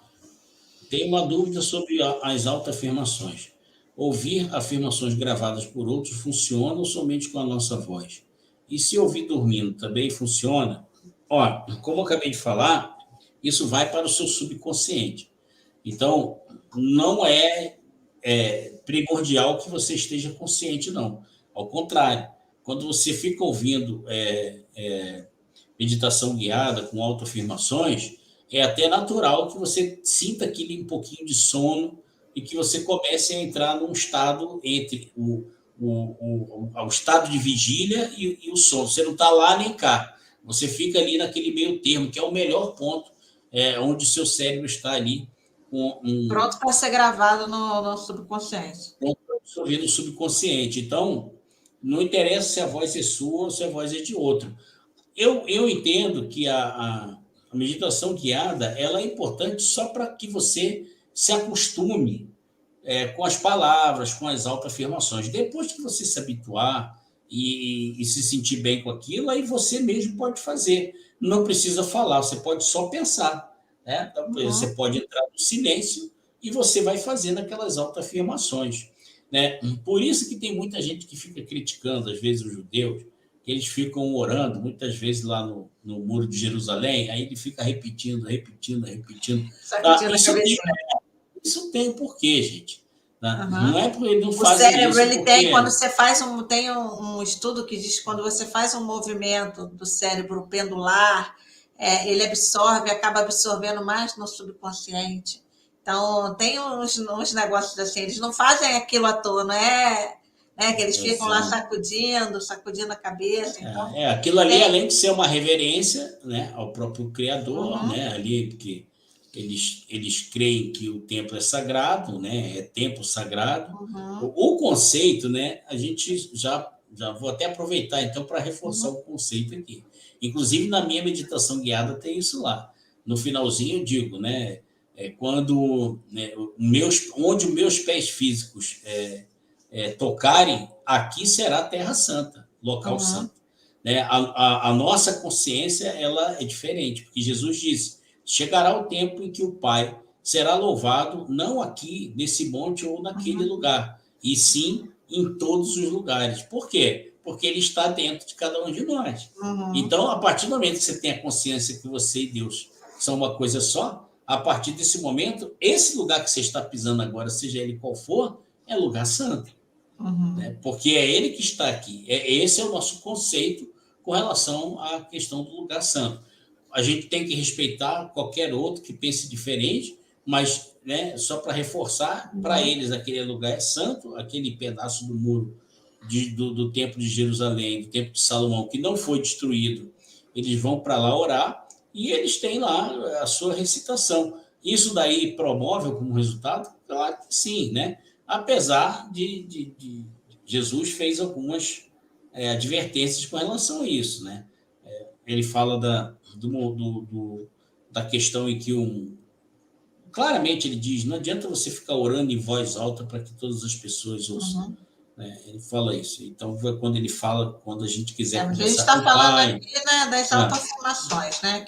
Tem uma dúvida sobre as autoafirmações. Ouvir afirmações gravadas por outros funciona ou somente com a nossa voz? E se ouvir dormindo também funciona? Olha, como eu acabei de falar, isso vai para o seu subconsciente. Então, não é primordial que você esteja consciente, não. Ao contrário, quando você fica ouvindo meditação guiada com autoafirmações, é até natural que você sinta aquele um pouquinho de sono e que você comece a entrar num estado entre o estado de vigília e o sono. Você não está lá nem cá. Você fica ali naquele meio termo, que é o melhor ponto, onde o seu cérebro está ali. Pronto para ser gravado no subconsciente. Pronto para absorver no subconsciente. Então, não interessa se a voz é sua ou se a voz é de outro. Eu entendo que a meditação guiada ela é importante só para que você se acostume com as palavras, com as autoafirmações. Depois que você se habituar e se sentir bem com aquilo, aí você mesmo pode fazer. Não precisa falar, você pode só pensar. Né? Então, você pode entrar no silêncio e você vai fazendo aquelas autoafirmações. Né? Por isso que tem muita gente que fica criticando, às vezes, os judeus, que eles ficam orando, muitas vezes lá no Muro de Jerusalém, aí ele fica repetindo. Tá? Isso tem um porquê, gente. Tá? Não é porque ele não faz isso. O cérebro, ele tem, quando você faz tem um estudo que diz que quando você faz um movimento do cérebro pendular, ele acaba absorvendo mais no subconsciente. Então, tem uns negócios assim, eles não fazem aquilo à toa, não é que eles ficam lá sacudindo a cabeça. Então, aquilo ali, além de ser uma reverência, né, ao próprio Criador, né, ali, porque eles creem que o templo é sagrado, né, é templo sagrado. O conceito, né, a gente já vou até aproveitar, então, para reforçar o conceito aqui. Inclusive, na minha meditação guiada tem isso lá. No finalzinho eu digo, né, quando onde os meus pés físicos tocarem, aqui será a Terra Santa, local santo. Né? A nossa consciência ela é diferente, porque Jesus disse, chegará o tempo em que o Pai será louvado, não aqui, nesse monte ou naquele lugar, e sim em todos os lugares. Por quê? Porque ele está dentro de cada um de nós. Então, a partir do momento que você tem a consciência que você e Deus são uma coisa só, a partir desse momento, esse lugar que você está pisando agora, seja ele qual for, é lugar santo. Né? Porque é ele que está aqui. Esse é o nosso conceito com relação à questão do lugar santo. A gente tem que respeitar qualquer outro que pense diferente, mas, né, só para reforçar, para eles aquele lugar é santo, aquele pedaço do muro do Templo de Jerusalém, do Templo de Salomão, que não foi destruído, eles vão para lá orar e eles têm lá a sua recitação. Isso daí promove como resultado? Claro que sim, né? Apesar de Jesus fez algumas advertências com relação a isso, né? Ele fala da questão em que claramente ele diz, não adianta você ficar orando em voz alta para que todas as pessoas ouçam. Né? Ele fala isso. Então, quando ele fala, quando a gente quiser conversar com o Pai... A gente está falando aqui, né, das autoafirmações, né?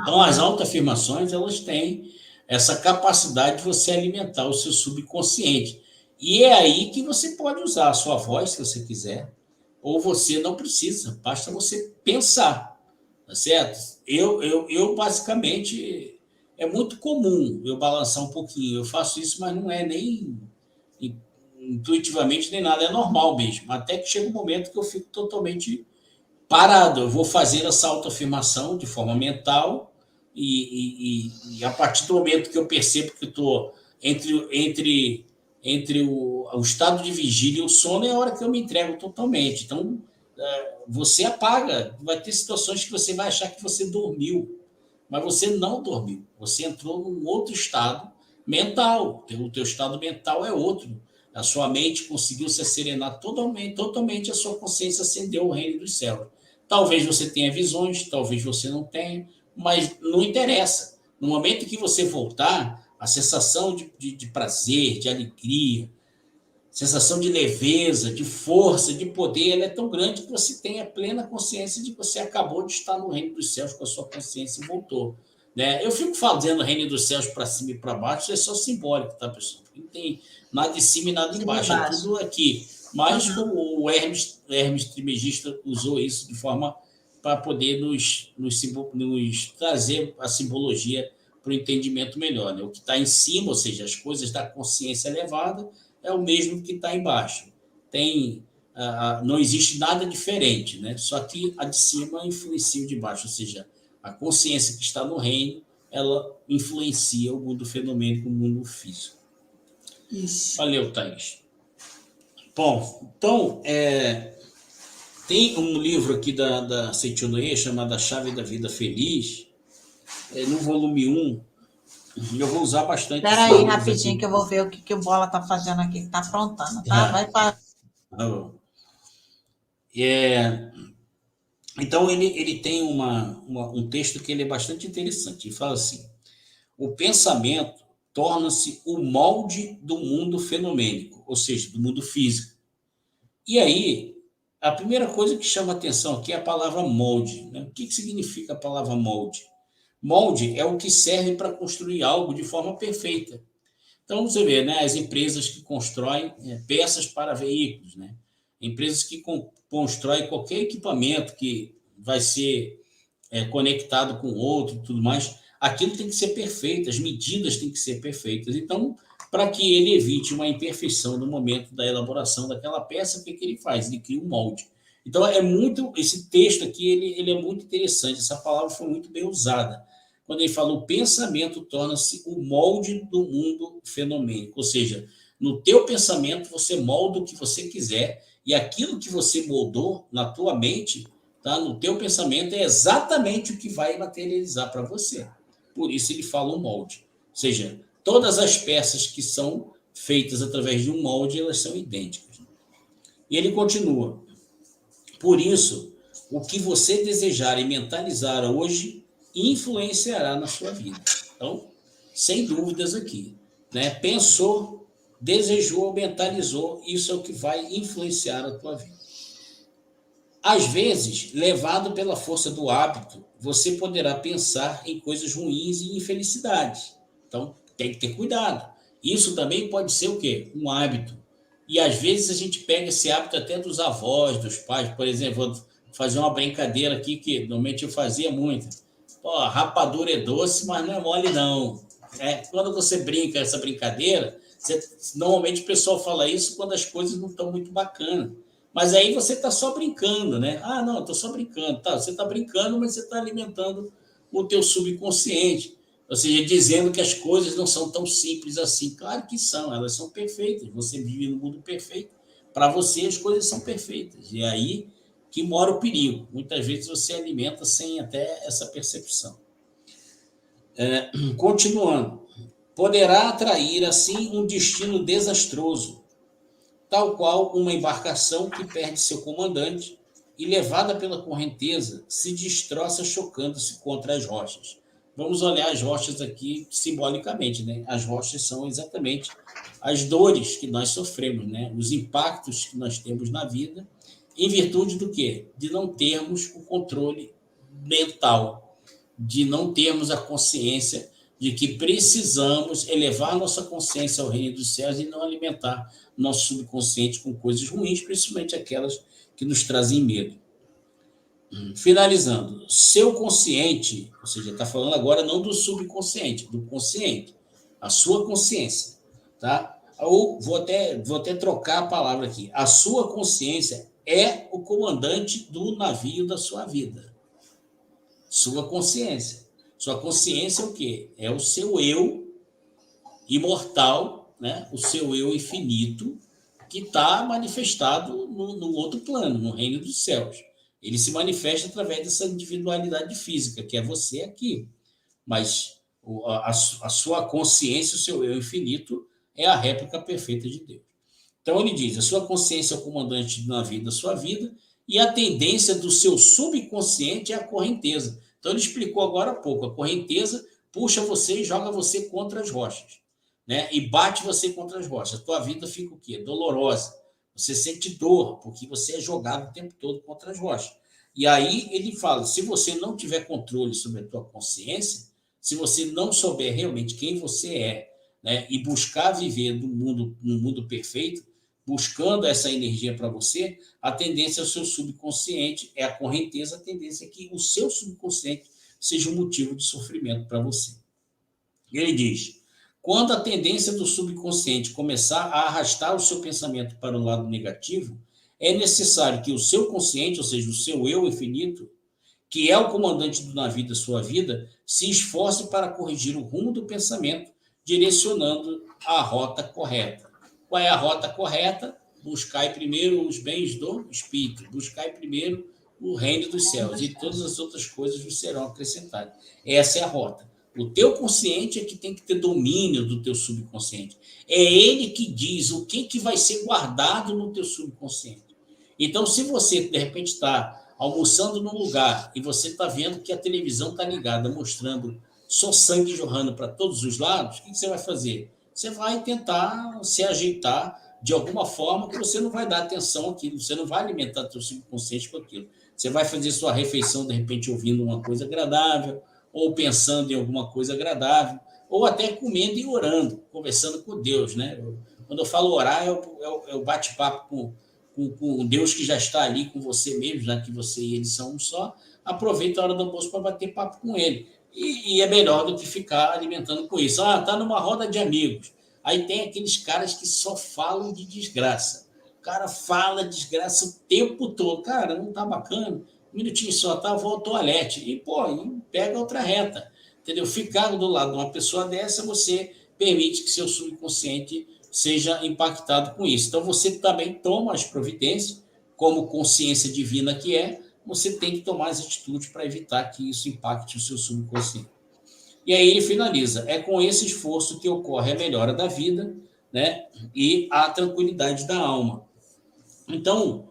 Então, as autoafirmações, elas têm essa capacidade de você alimentar o seu subconsciente. E é aí que você pode usar a sua voz, se você quiser, ou você não precisa, basta você pensar, tá certo? Eu basicamente, é muito comum eu balançar um pouquinho, eu faço isso, mas não é nem intuitivamente nem nada, é normal mesmo, até que chega um momento que eu fico totalmente parado, eu vou fazer essa autoafirmação de forma mental e a partir do momento que eu percebo que eu estou entre o estado de vigília e o sono, é a hora que eu me entrego totalmente. Então, você apaga. Vai ter situações que você vai achar que você dormiu, mas você não dormiu. Você entrou num outro estado mental. O teu estado mental é outro. A sua mente conseguiu se serenar totalmente, a sua consciência ascendeu ao reino dos céus. Talvez você tenha visões, talvez você não tenha, mas não interessa. No momento que você voltar, a sensação de prazer, de alegria, sensação de leveza, de força, de poder, ela é tão grande que você tem a plena consciência de que você acabou de estar no reino dos céus com a sua consciência e voltou. Né? Eu fico fazendo reino dos céus para cima e para baixo, isso é só simbólico, tá, pessoal? Não tem nada de cima e nada de baixo, é tudo aqui. Mas o Hermes Trismegisto usou isso de forma para poder nos trazer a simbologia para o entendimento melhor. Né? O que está em cima, ou seja, as coisas da consciência elevada, é o mesmo que está embaixo. Não existe nada diferente, né? Só que a de cima influencia o de baixo, ou seja, a consciência que está no reino, ela influencia o mundo fenomênico, o mundo físico. Isso. Valeu, Thaís. Bom, então, tem um livro aqui da Seichonoye chamado A Chave da Vida Feliz, no volume 1. Eu vou usar bastante. Espera aí, rapidinho, que eu vou ver o que o Bola está fazendo aqui, que está aprontando, tá? Vai para... Então, ele tem um texto que ele é bastante interessante. Ele fala assim, o pensamento torna-se o molde do mundo fenomênico, ou seja, do mundo físico. E aí, a primeira coisa que chama atenção aqui é a palavra molde. Né? O que significa a palavra molde? Molde é o que serve para construir algo de forma perfeita. Então, você vê, né, as empresas que constroem peças para veículos, né? empresas que constroem qualquer equipamento que vai ser conectado com outro e tudo mais, aquilo tem que ser perfeito, as medidas têm que ser perfeitas. Então, para que ele evite uma imperfeição no momento da elaboração daquela peça, o que ele faz? Ele cria um molde. Então, esse texto aqui, ele é muito interessante, essa palavra foi muito bem usada. Quando ele fala, o pensamento torna-se o molde do mundo fenomênico, ou seja, no teu pensamento você molda o que você quiser, e aquilo que você moldou na tua mente, tá? No teu pensamento, é exatamente o que vai materializar para você. Por isso ele fala um molde. Ou seja, todas as peças que são feitas através de um molde, elas são idênticas. E ele continua. Por isso, o que você desejar e mentalizar hoje influenciará na sua vida. Então, sem dúvidas aqui, né? Pensou, desejou, mentalizou, isso é o que vai influenciar a tua vida. Às vezes, levado pela força do hábito, você poderá pensar em coisas ruins e infelicidades. Então, tem que ter cuidado. Isso também pode ser o quê? Um hábito. E às vezes a gente pega esse hábito até dos avós, dos pais. Por exemplo, vou fazer uma brincadeira aqui que normalmente eu fazia muito. Pô, rapadura é doce, mas não é mole não. Quando você brinca essa brincadeira, normalmente o pessoal fala isso quando as coisas não estão muito bacanas. Mas aí você está só brincando, né? Ah, não, estou só brincando. Tá, você está brincando, mas você está alimentando o teu subconsciente. Ou seja, dizendo que as coisas não são tão simples assim. Claro que são, elas são perfeitas. Você vive no mundo perfeito. Para você, as coisas são perfeitas. E é aí que mora o perigo. Muitas vezes você alimenta sem até essa percepção. Continuando. Poderá atrair, assim, um destino desastroso, tal qual uma embarcação que perde seu comandante e, levada pela correnteza, se destroça chocando-se contra as rochas. Vamos olhar as rochas aqui simbolicamente, né? As rochas são exatamente as dores que nós sofremos, né? Os impactos que nós temos na vida, em virtude do quê? De não termos o controle mental, de não termos a consciência de que precisamos elevar nossa consciência ao reino dos céus e não alimentar nosso subconsciente com coisas ruins, principalmente aquelas que nos trazem medo. Finalizando, seu consciente, ou seja, está falando agora não do subconsciente, do consciente, a sua consciência, tá? Ou vou até trocar a palavra aqui. A sua consciência é o comandante do navio da sua vida. Sua consciência. Sua consciência é o quê? É o seu eu imortal, né? O seu eu infinito, que está manifestado no outro plano, no reino dos céus. Ele se manifesta através dessa individualidade física, que é você aqui. Mas a sua consciência, o seu eu infinito, é a réplica perfeita de Deus. Então ele diz, a sua consciência é o comandante na vida da sua vida, e a tendência do seu subconsciente é a correnteza. Então ele explicou agora há pouco, a correnteza puxa você e joga você contra as rochas, né? E bate você contra as rochas. A tua vida fica o quê? Dolorosa. Você sente dor, porque você é jogado o tempo todo contra as rochas. E aí ele fala, se você não tiver controle sobre a tua consciência, se você não souber realmente quem você é, né, e buscar viver no mundo perfeito, buscando essa energia para você, a tendência é o seu subconsciente, é a correnteza, a tendência é que o seu subconsciente seja um motivo de sofrimento para você. Ele diz, quando a tendência do subconsciente começar a arrastar o seu pensamento para o lado negativo, é necessário que o seu consciente, ou seja, o seu eu infinito, que é o comandante do navio da sua vida, se esforce para corrigir o rumo do pensamento, direcionando a rota correta. Qual é a rota correta? Buscai primeiro os bens do Espírito, buscai primeiro o reino dos céus, e todas as outras coisas vos serão acrescentadas. Essa é a rota. O teu consciente é que tem que ter domínio do teu subconsciente. É ele que diz o que vai ser guardado no teu subconsciente. Então, se você, de repente, está almoçando num lugar e você está vendo que a televisão está ligada, mostrando só sangue jorrando para todos os lados, o que você vai fazer? Você vai tentar se ajeitar de alguma forma que você não vai dar atenção àquilo, você não vai alimentar teu subconsciente com aquilo. Você vai fazer sua refeição, de repente, ouvindo uma coisa agradável, ou pensando em alguma coisa agradável, ou até comendo e orando, conversando com Deus, né? Quando eu falo orar, é o bate-papo com com Deus que já está ali com você mesmo, já que você e ele são um só, aproveita a hora do almoço para bater papo com ele. E é melhor do que ficar alimentando com isso. Tá numa roda de amigos. Aí tem aqueles caras que só falam de desgraça. O cara fala desgraça o tempo todo. Cara, não tá bacana. Um minutinho só, tá, vou ao toalete. E pega outra reta. Entendeu? Ficar do lado de uma pessoa dessa, você permite que seu subconsciente seja impactado com isso. Então, você também toma as providências, como consciência divina que é, você tem que tomar as atitudes para evitar que isso impacte o seu subconsciente. E aí ele finaliza: é com esse esforço que ocorre a melhora da vida, né, e a tranquilidade da alma. Então,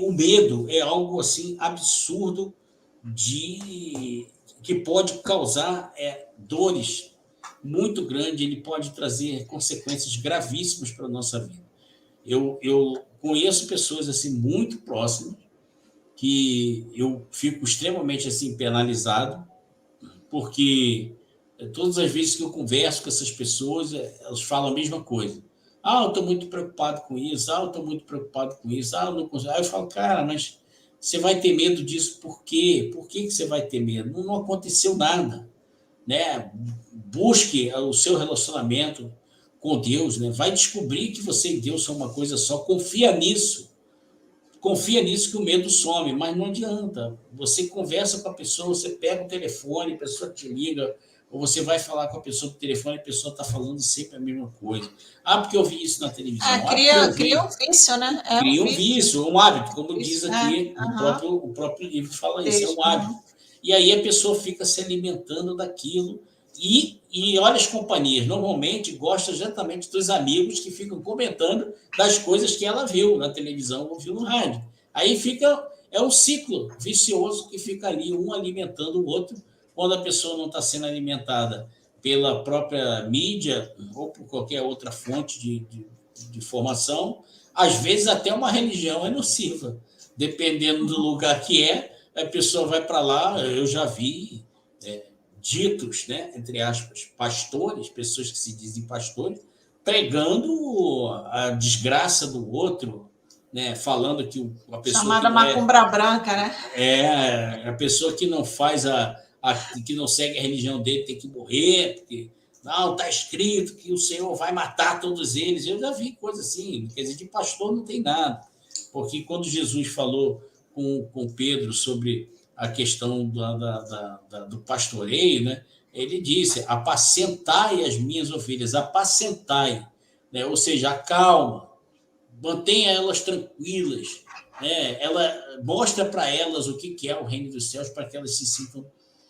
o medo é algo assim absurdo que pode causar dores muito grandes, ele pode trazer consequências gravíssimas para a nossa vida. Eu conheço pessoas assim muito próximas que eu fico extremamente assim penalizado, porque todas as vezes que eu converso com essas pessoas, elas falam a mesma coisa. Eu estou muito preocupado com isso. Eu estou muito preocupado com isso. Eu não consigo. Aí eu falo, cara, mas você vai ter medo disso por quê? Por que você vai ter medo? Não aconteceu nada, né? Busque o seu relacionamento com Deus, né? Vai descobrir que você e Deus são uma coisa só. Confia nisso que o medo some, mas não adianta. Você conversa com a pessoa, você pega o telefone, a pessoa te liga, ou você vai falar com a pessoa por telefone, a pessoa está falando sempre a mesma coisa. Porque eu vi isso na televisão. Cria um vício, né? Cria um vício, um hábito, como diz aqui o próprio livro fala isso, é um hábito. E aí a pessoa fica se alimentando daquilo. E olha as companhias, normalmente gosta exatamente dos amigos que ficam comentando das coisas que ela viu na televisão ou viu no rádio. Aí é um ciclo vicioso que fica ali, um alimentando o outro, quando a pessoa não está sendo alimentada pela própria mídia ou por qualquer outra fonte de informação. Às vezes até uma religião é nociva, dependendo do lugar que a pessoa vai para lá. Eu já vi ditos, né, entre aspas, pastores, pessoas que se dizem pastores, pregando a desgraça do outro, né, falando que a pessoa chamada macumba branca, né? A pessoa que não faz que não segue a religião dele tem que morrer, porque não está escrito que o Senhor vai matar todos eles. Eu já vi coisa assim, quer dizer, de pastor não tem nada, porque quando Jesus falou com Pedro sobre a questão do pastoreio, né? Ele disse: apacentai as minhas ovelhas, apacentai, né? Ou seja, acalma, mantenha elas tranquilas, né? Ela mostra para elas o que é o reino dos céus, para que elas se sintam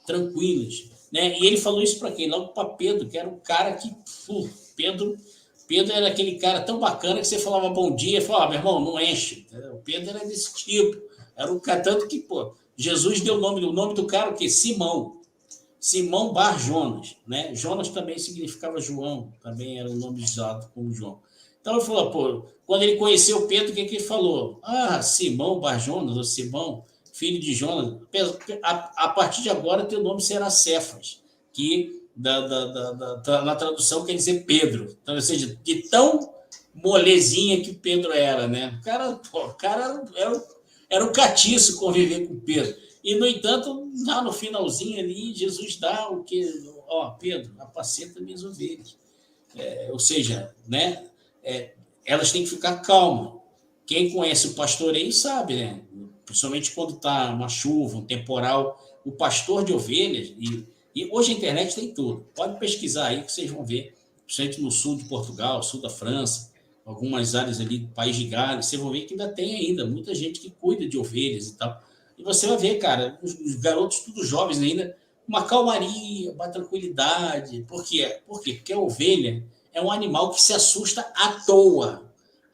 tranquilas, né? E ele falou isso para quem? Logo para Pedro, que era um cara que Pedro era aquele cara tão bacana que você falava bom dia e falava: meu irmão, não enche. O Pedro era desse tipo, era um cara tanto que Jesus deu o nome do cara, o quê? Simão Bar Jonas, né? Jonas também significava João, também era um nome usado como João. Então ele falou, quando ele conheceu Pedro, o que ele falou? Simão Bar Jonas, ou Simão, filho de Jonas, a partir de agora teu nome será Cefas, que na tradução quer dizer Pedro. Então, ou seja, de tão molezinha que Pedro era, né? O cara era um catiço conviver com Pedro. E, no entanto, lá no finalzinho ali, Jesus dá o que? Pedro, apacenta minhas ovelhas. Ou seja, né? Elas têm que ficar calmas. Quem conhece o pastoreio sabe, né? Principalmente quando está uma chuva, um temporal, o pastor de ovelhas, e hoje a internet tem tudo. Pode pesquisar aí que vocês vão ver, principalmente no sul de Portugal, sul da França, algumas áreas ali do País de Gales, você vai ver que ainda tem muita gente que cuida de ovelhas e tal. E você vai ver, cara, os garotos tudo jovens ainda, uma calmaria, uma tranquilidade. Por quê? Porque a ovelha é um animal que se assusta à toa.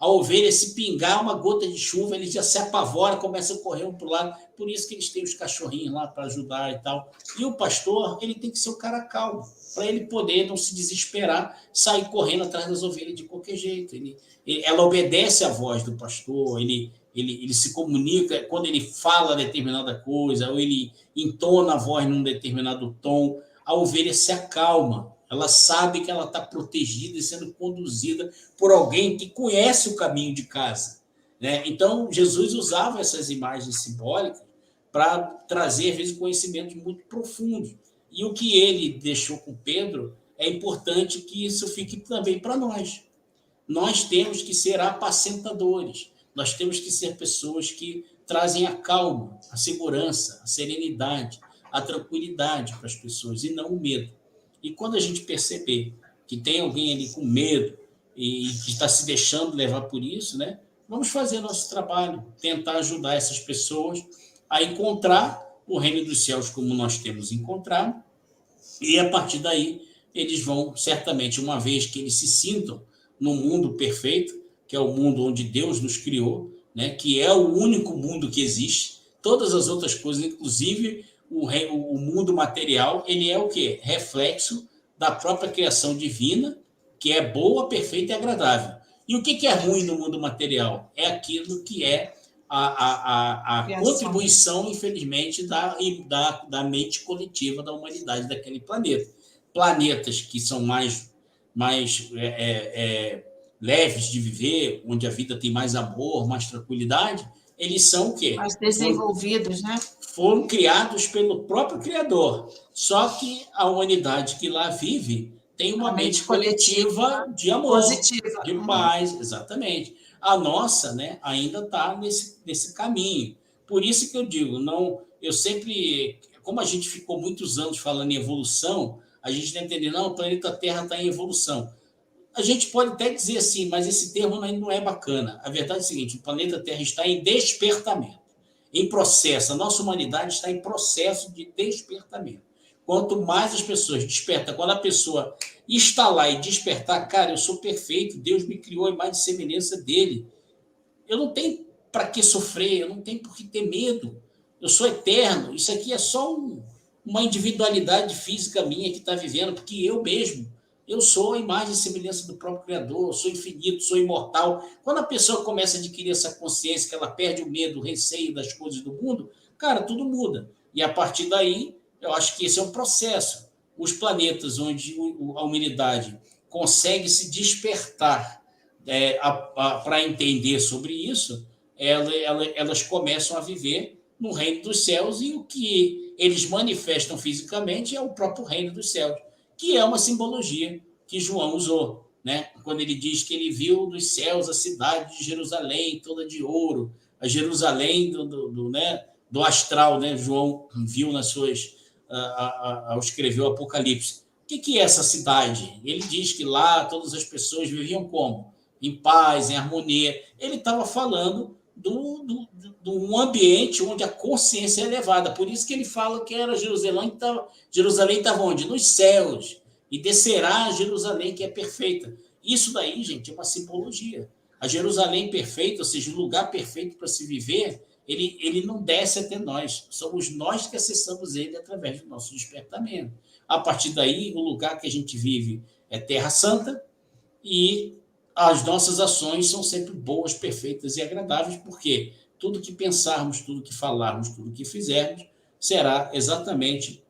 A ovelha, se pingar uma gota de chuva, ele já se apavora, começa a correr um para o lado. Por isso que eles têm os cachorrinhos lá para ajudar e tal. E o pastor, ele tem que ser o cara calmo, para ele poder não se desesperar, sair correndo atrás das ovelhas de qualquer jeito. Ela obedece à voz do pastor, ele se comunica, quando ele fala determinada coisa, ou ele entona a voz num determinado tom, a ovelha se acalma. Ela sabe que ela está protegida e sendo conduzida por alguém que conhece o caminho de casa. né? Então, Jesus usava essas imagens simbólicas para trazer, às vezes, conhecimentos muito profundos. E o que ele deixou com Pedro, é importante que isso fique também para nós. Nós temos que ser apacentadores, nós temos que ser pessoas que trazem a calma, a segurança, a serenidade, a tranquilidade para as pessoas, e não o medo. E quando a gente perceber que tem alguém ali com medo e que está se deixando levar por isso, né? Vamos fazer nosso trabalho, tentar ajudar essas pessoas a encontrar o reino dos céus como nós temos encontrado, e a partir daí eles vão, certamente, uma vez que eles se sintam no mundo perfeito, que é o mundo onde Deus nos criou, né? Que é o único mundo que existe, todas as outras coisas, inclusive o mundo material, ele é o quê? Reflexo da própria criação divina, que é boa, perfeita e agradável. E o que é ruim no mundo material? É aquilo que é a contribuição, infelizmente, da mente coletiva da humanidade daquele planeta. Planetas que são mais leves de viver, onde a vida tem mais amor, mais tranquilidade, eles são o quê? Mais desenvolvidos, né? Foram criados pelo próprio Criador. Só que a humanidade que lá vive tem uma mente coletiva de amor, positiva, de paz, exatamente. A nossa, né, ainda está nesse caminho. Por isso que eu digo, eu sempre, como a gente ficou muitos anos falando em evolução, a gente está entendendo, não, o planeta Terra está em evolução. A gente pode até dizer assim, mas esse termo ainda não é bacana. A verdade é o seguinte, o planeta Terra está em despertamento, em processo. A nossa humanidade está em processo de despertamento. Quanto mais as pessoas despertam, quando a pessoa está lá e despertar, cara, eu sou perfeito, Deus me criou a imagem e semelhança dele. Eu não tenho para que sofrer, eu não tenho por que ter medo. Eu sou eterno. Isso aqui é só uma individualidade física minha que está vivendo, porque eu sou a imagem e semelhança do próprio Criador, eu sou infinito, sou imortal. Quando a pessoa começa a adquirir essa consciência, que ela perde o medo, o receio das coisas do mundo, cara, tudo muda. E a partir daí, eu acho que esse é um processo. Os planetas onde a humanidade consegue se despertar para entender sobre isso, elas começam a viver no reino dos céus, e o que eles manifestam fisicamente é o próprio reino dos céus, que é uma simbologia que João usou, né? Quando ele diz que ele viu dos céus a cidade de Jerusalém toda de ouro, a Jerusalém do astral, né? João viu nas suas ao escrever o Apocalipse. O que é essa cidade? Ele diz que lá todas as pessoas viviam como? Em paz, em harmonia. Ele estava falando de um ambiente onde a consciência é elevada. Por isso que ele fala que era Jerusalém estava onde? Nos céus. E descerá a Jerusalém, que é perfeita. Isso daí, gente, é uma simbologia. A Jerusalém perfeita, ou seja, o lugar perfeito para se viver, ele não desce até nós. Somos nós que acessamos ele através do nosso despertamento. A partir daí, o lugar que a gente vive é Terra Santa, e as nossas ações são sempre boas, perfeitas e agradáveis, porque tudo que pensarmos, tudo que falarmos, tudo que fizermos, será exatamente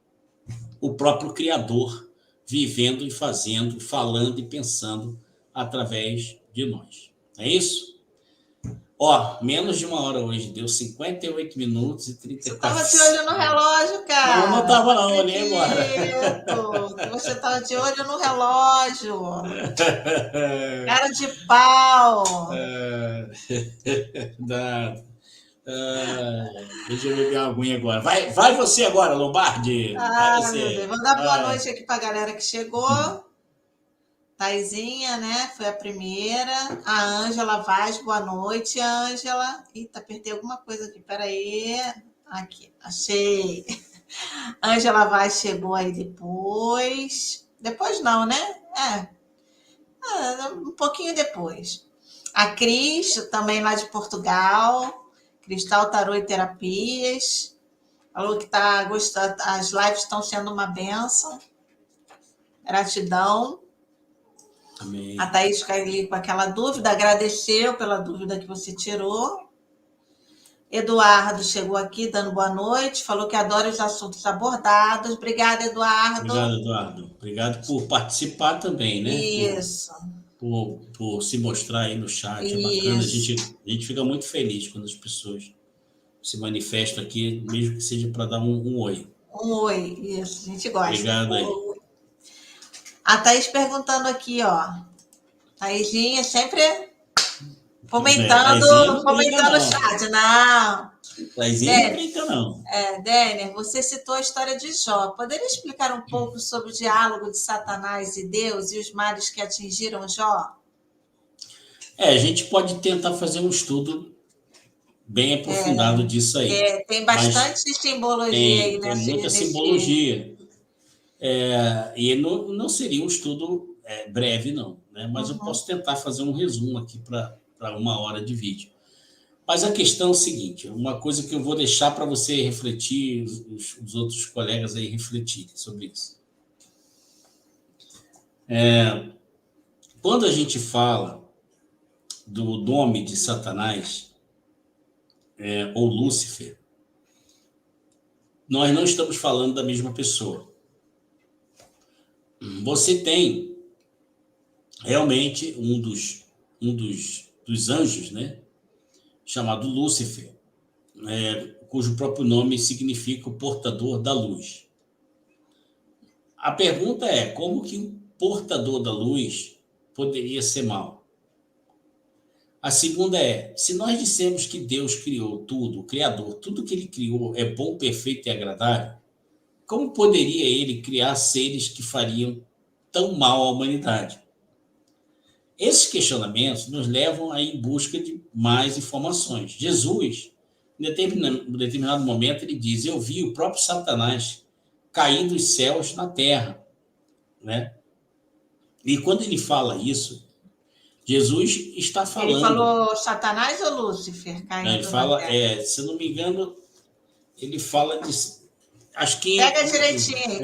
o próprio Criador vivendo e fazendo, falando e pensando através de nós. É isso? Menos de 1 hora hoje, deu 58 minutos e 34 segundos. Você estava de olho no relógio, cara? Não estava não, olhei agora. Você estava de olho no relógio. Cara de pau. Deixa eu beber uma aguinha agora. Vai você agora, Lombardi. Meu Deus. Vou dar boa noite aqui para a galera que chegou. Taizinha, né? Foi a primeira. A Ângela Vaz, boa noite, Ângela. Eita, apertei alguma coisa aqui, peraí. Aqui, achei. Ângela Vaz chegou aí depois. Depois não, né? Um pouquinho depois. A Cris, também lá de Portugal. Cristal Tarô e Terapias. Falou que tá gostando, as lives estão sendo uma bênção. Gratidão. Amém. A Thaís caiu com aquela dúvida, agradeceu pela dúvida que você tirou. Eduardo chegou aqui dando boa noite, falou que adora os assuntos abordados. Obrigada, Eduardo. Obrigado, Eduardo. Obrigado por participar também, né? Isso. por se mostrar aí no chat. Isso. É bacana, a gente fica muito feliz quando as pessoas se manifestam aqui, mesmo que seja para dar um oi. Um oi, isso, a gente gosta. Obrigado aí. A Thaís perguntando aqui, ó. Thaisinha sempre fomentando o chat. Não. Thaisinha não brinca, não. Denner, você citou a história de Jó. Poderia explicar um pouco sobre o diálogo de Satanás e Deus e os males que atingiram Jó? A gente pode tentar fazer um estudo bem aprofundado disso aí. Tem bastante simbologia aí, né? Tem muita simbologia. E não seria um estudo breve, não. Né? Mas eu posso tentar fazer um resumo aqui para 1 hora de vídeo. Mas a questão é o seguinte, uma coisa que eu vou deixar para você refletir, os outros colegas aí refletirem sobre isso. Quando a gente fala do nome de Satanás, ou Lúcifer, nós não estamos falando da mesma pessoa. Você tem realmente um dos anjos, né? Chamado Lúcifer, cujo próprio nome significa o portador da luz. A pergunta é, como que o portador da luz poderia ser mau? A segunda é, se nós dissemos que Deus criou tudo, o Criador, tudo que ele criou é bom, perfeito e agradável, como poderia ele criar seres que fariam tão mal à humanidade? Esses questionamentos nos levam a ir em busca de mais informações. Jesus, em determinado momento, ele diz, eu vi o próprio Satanás cair dos céus na terra. Né? E quando ele fala isso, Jesus está falando... Ele falou Satanás ou Lúcifer caindo ele fala, na terra? Se eu não me engano, ele fala de... Acho que... Pega direitinho aí,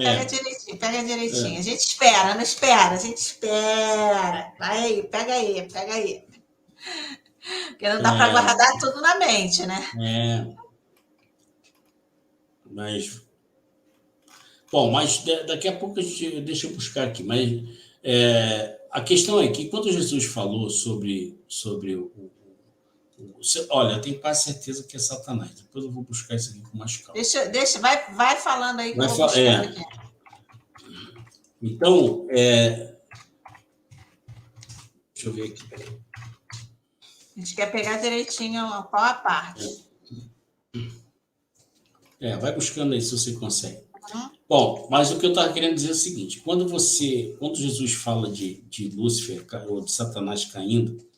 pega direitinho. A gente espera, não espera, a gente espera. Vai aí, pega aí. Porque não dá para guardar tudo na mente, né? Mas... Bom, mas daqui a pouco deixa eu buscar aqui. Mas a questão é que quando Jesus falou sobre olha, eu tenho quase certeza que é Satanás. Depois eu vou buscar isso aqui com mais calma. Deixa, vai falando aí que eu vou buscar aqui. Então, deixa eu ver aqui. Peraí. A gente quer pegar direitinho qual a parte. Vai buscando aí se você consegue. Bom, mas o que eu estava querendo dizer é o seguinte, quando Jesus fala de Lúcifer ou de Satanás caindo,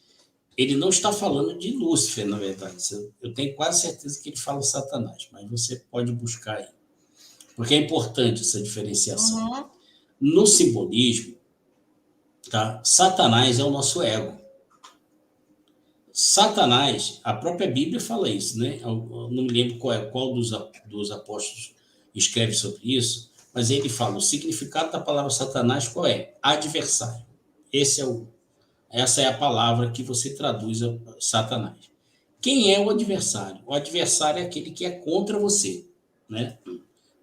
ele não está falando de Lúcifer, na verdade. Eu tenho quase certeza que ele fala Satanás, mas você pode buscar aí. Porque é importante essa diferenciação. No simbolismo, tá? Satanás é o nosso ego. Satanás, a própria Bíblia fala isso, né? Eu não me lembro qual dos apóstolos escreve sobre isso, mas ele fala, o significado da palavra Satanás qual é? Adversário. Essa é a palavra que você traduz a Satanás. Quem é o adversário? O adversário é aquele que é contra você, né?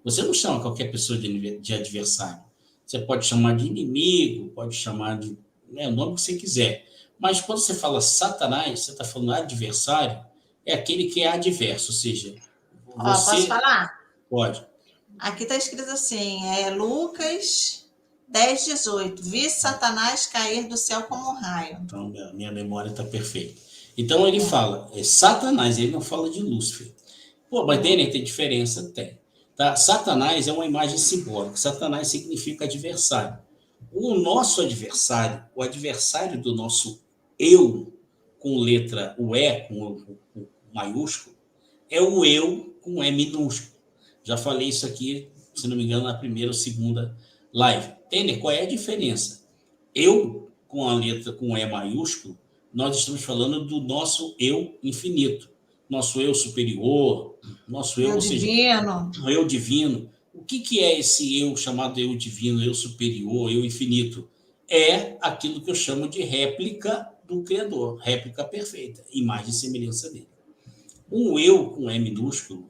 Você não chama qualquer pessoa de adversário. Você pode chamar de inimigo, pode chamar de o nome que você quiser. Mas quando você fala Satanás, você está falando adversário, é aquele que é adverso, ou seja... Posso falar? Pode. Aqui está escrito assim, Lucas 10:18. Vi Satanás cair do céu como um raio. Então, minha memória está perfeita. Então, ele fala, Satanás, ele não fala de Lúcifer. Pô, mas tem diferença? Tem. Tá? Satanás é uma imagem simbólica. Satanás significa adversário. O nosso adversário, o adversário do nosso eu, com letra com maiúsculo, é o eu com E minúsculo. Já falei isso aqui, se não me engano, na primeira ou segunda live. Entende? Qual é a diferença? Eu, com a letra com E maiúsculo, nós estamos falando do nosso eu infinito. Nosso eu superior, nosso eu, ou divino. Seja, o eu divino. O que é esse eu chamado eu divino, eu superior, eu infinito? É aquilo que eu chamo de réplica do Criador, réplica perfeita, imagem e semelhança dele. Um eu com E minúsculo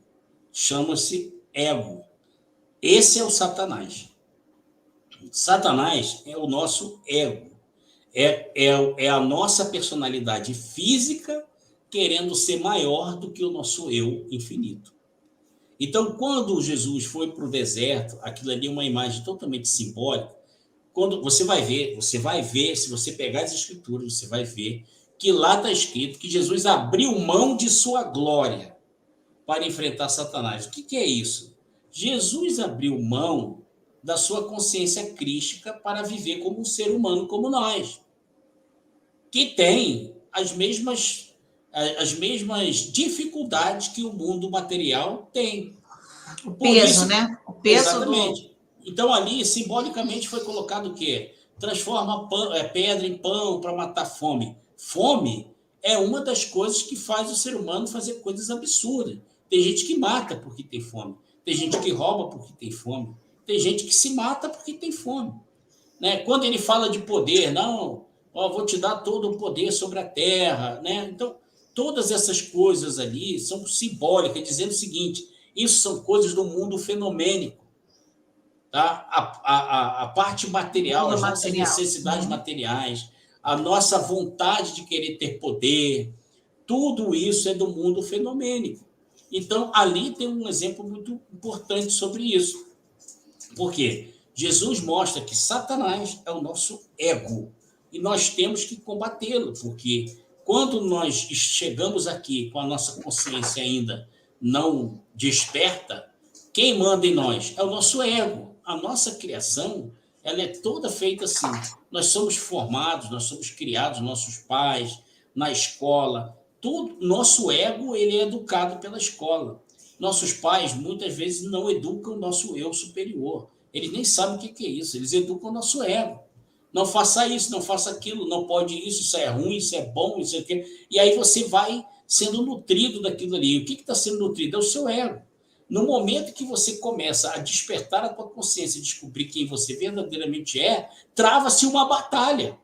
chama-se ego. Esse é o Satanás. Satanás é o nosso ego. É a nossa personalidade física querendo ser maior do que o nosso eu infinito. Então, quando Jesus foi para o deserto, aquilo ali é uma imagem totalmente simbólica. Quando você vai ver, se você pegar as escrituras, você vai ver que lá está escrito que Jesus abriu mão de sua glória para enfrentar Satanás. O que é isso? Jesus abriu mão da sua consciência crística para viver como um ser humano como nós, que tem as mesmas dificuldades que o mundo material tem. O peso, né? O peso exatamente. Então, ali, simbolicamente, foi colocado o quê? Transforma pedra em pão para matar fome. Fome é uma das coisas que faz o ser humano fazer coisas absurdas. Tem gente que mata porque tem fome. Tem gente que rouba porque tem fome. Tem gente que se mata porque tem fome. Né? Quando ele fala de poder, não, vou te dar todo o poder sobre a terra. Né? Então, todas essas coisas ali são simbólicas, dizendo o seguinte, isso são coisas do mundo fenomênico. Tá? A parte material, as nossas necessidades materiais, a nossa vontade de querer ter poder, tudo isso é do mundo fenomênico. Então, ali tem um exemplo muito importante sobre isso. Por quê? Jesus mostra que Satanás é o nosso ego e nós temos que combatê-lo, porque quando nós chegamos aqui com a nossa consciência ainda não desperta, quem manda em nós é o nosso ego. A nossa criação, ela é toda feita assim. Nós somos formados, nós somos criados, nossos pais, na escola. Tudo, nosso ego, ele é educado pela escola. Nossos pais, muitas vezes, não educam o nosso eu superior. Eles nem sabem o que é isso. Eles educam o nosso ego. Não faça isso, não faça aquilo, não pode isso é ruim, isso é bom, isso é aquilo. E aí você vai sendo nutrido daquilo ali. O que está sendo nutrido? É o seu ego. No momento que você começa a despertar a tua consciência e descobrir quem você verdadeiramente é, trava-se uma batalha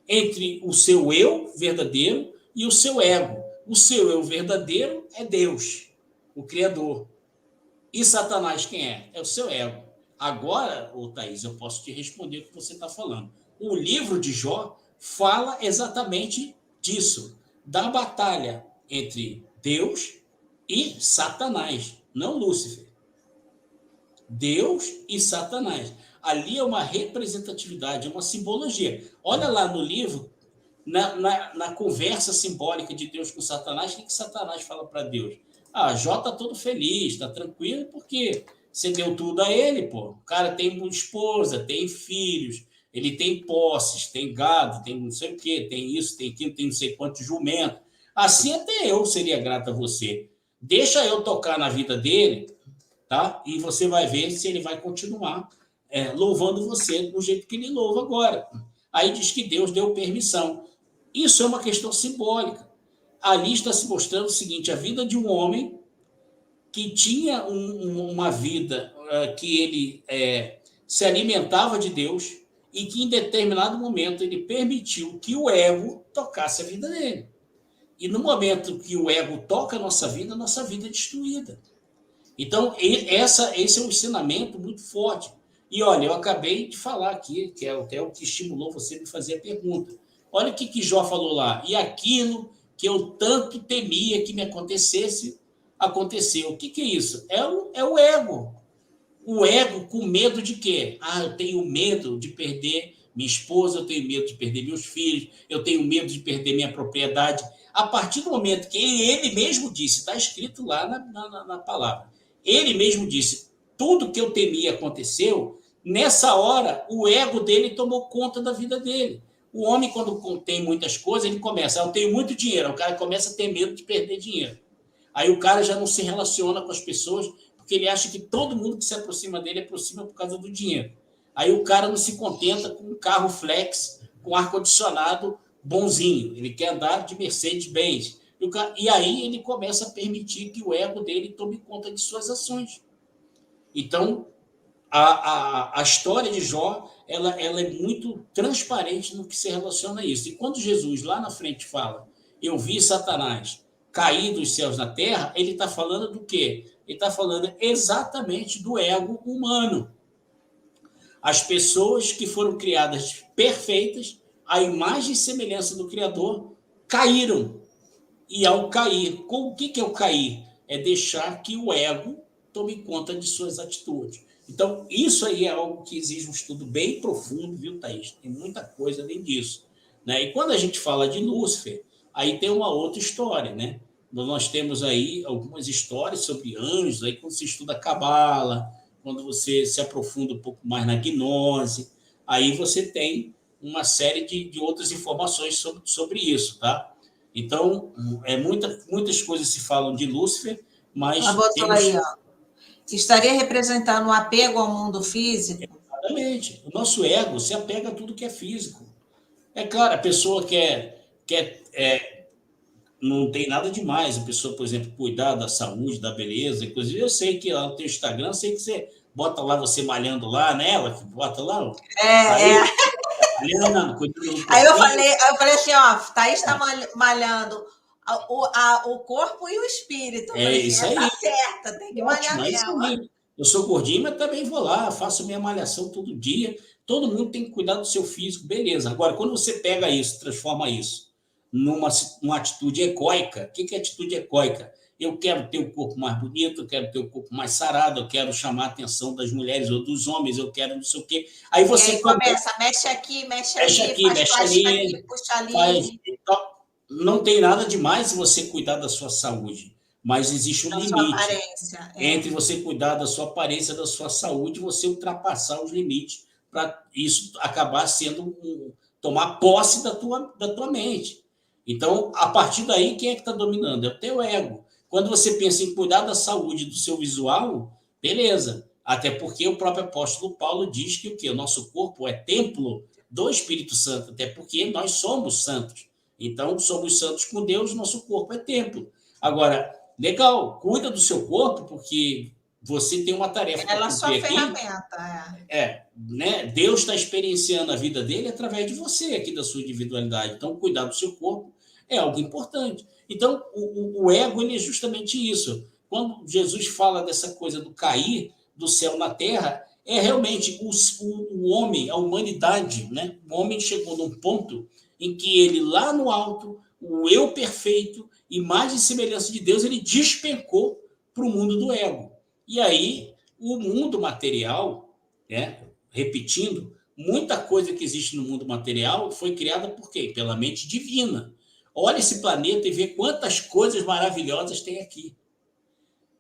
entre o seu eu verdadeiro e o seu ego. O seu eu verdadeiro é Deus, o Criador. E Satanás quem é? É o seu ego. Agora, Thaís, eu posso te responder o que você está falando. O livro de Jó fala exatamente disso, da batalha entre Deus e Satanás, não Lúcifer. Deus e Satanás. Ali é uma representatividade, é uma simbologia. Olha lá no livro, na conversa simbólica de Deus com Satanás, o que Satanás fala para Deus? Jó está todo feliz, está tranquilo, porque você deu tudo a ele, pô. O cara tem uma esposa, tem filhos, ele tem posses, tem gado, tem não sei o quê, tem isso, tem aquilo, tem não sei quantos jumentos. Assim até eu seria grato a você. Deixa eu tocar na vida dele, tá? E você vai ver se ele vai continuar louvando você do jeito que ele louva agora. Aí diz que Deus deu permissão. Isso é uma questão simbólica. Ali está se mostrando o seguinte, a vida de um homem que tinha uma vida que ele se alimentava de Deus e que em determinado momento ele permitiu que o ego tocasse a vida dele. E no momento que o ego toca a nossa vida é destruída. Então, esse é um ensinamento muito forte. E olha, eu acabei de falar aqui, que é até o que estimulou você a me fazer a pergunta. Olha o que Jó falou lá. E aquilo que eu tanto temia que me acontecesse, aconteceu. O que é isso? É o ego. O ego com medo de quê? Eu tenho medo de perder minha esposa, eu tenho medo de perder meus filhos, eu tenho medo de perder minha propriedade. A partir do momento que ele mesmo disse, está escrito lá na palavra, ele mesmo disse, tudo que eu temia aconteceu, nessa hora o ego dele tomou conta da vida dele. O homem, quando tem muitas coisas, ele começa, eu tenho muito dinheiro, o cara começa a ter medo de perder dinheiro. Aí o cara já não se relaciona com as pessoas, porque ele acha que todo mundo que se aproxima dele aproxima por causa do dinheiro. Aí o cara não se contenta com um carro flex, com ar-condicionado bonzinho. Ele quer andar de Mercedes-Benz. E aí ele começa a permitir que o ego dele tome conta de suas ações. Então, a história de Jó ela é muito transparente no que se relaciona a isso. E quando Jesus lá na frente fala, eu vi Satanás cair dos céus na terra, ele está falando do quê? Ele está falando exatamente do ego humano. As pessoas que foram criadas perfeitas, a imagem e semelhança do Criador, caíram. E ao cair, o que é o cair? É deixar que o ego tome conta de suas atitudes. Então, isso aí é algo que exige um estudo bem profundo, viu, Thaís? Tem muita coisa além disso. Né? E quando a gente fala de Lúcifer, aí tem uma outra história, né? Nós temos aí algumas histórias sobre anjos, aí quando se estuda a Cabala, quando você se aprofunda um pouco mais na gnose, aí você tem uma série de outras informações sobre isso, tá? Então, muitas coisas se falam de Lúcifer, mas ela botou aí, ó. Estaria representando um apego ao mundo físico? Exatamente. O nosso ego se apega a tudo que é físico. É claro, a pessoa não tem nada demais. A pessoa, por exemplo, cuidar da saúde, da beleza. Inclusive, eu sei que lá no teu Instagram, eu sei que você bota lá você malhando lá, né? Ela que bota lá. Aí, malhando, cuidando do Aí eu corpinho. falei assim, ó, Thaís está malhando o corpo e o espírito. Eu É falei isso assim, aí. tá certa, tem que malhar Ótimo, é isso mesmo. aí. Eu sou gordinho, mas também vou lá, faço minha malhação todo dia. Todo mundo tem que cuidar do seu físico, beleza. Agora, quando você pega isso, transforma isso numa atitude egóica, o que é atitude egóica? Eu quero ter o corpo mais bonito, eu quero ter o corpo mais sarado, eu quero chamar a atenção das mulheres ou dos homens, eu quero não sei o quê. Aí você e aí começa, mexe aqui, mexe ali, faz mexe plástica ali, aqui, puxa faz. ali. Então, não tem nada demais se você cuidar da sua saúde, mas existe um Da sua limite aparência. entre você cuidar da sua aparência, da sua saúde, e você ultrapassar os limites para isso acabar sendo tomar posse da tua mente. Então, a partir daí, quem é que está dominando? É o teu ego. Quando você pensa em cuidar da saúde do seu visual, beleza. Até porque o próprio apóstolo Paulo diz que o quê? O nosso corpo é templo do Espírito Santo, até porque nós somos santos. Então, somos santos com Deus, nosso corpo é templo. Agora, legal, cuida do seu corpo, porque você tem uma tarefa para Ela é sua cumprir aqui. ferramenta. Né? Deus está experienciando a vida dele através de você, aqui da sua individualidade. Então, cuidar do seu corpo é algo importante. Então, o ego ele é justamente isso. Quando Jesus fala dessa coisa do cair do céu na terra, é realmente o homem, a humanidade, né? O homem chegou num ponto em que ele, lá no alto, o eu perfeito, imagem e semelhança de Deus, ele despencou para o mundo do ego. E aí, o mundo material, né? Repetindo, muita coisa que existe no mundo material foi criada por quê? Pela mente divina. Olha esse planeta e vê quantas coisas maravilhosas tem aqui.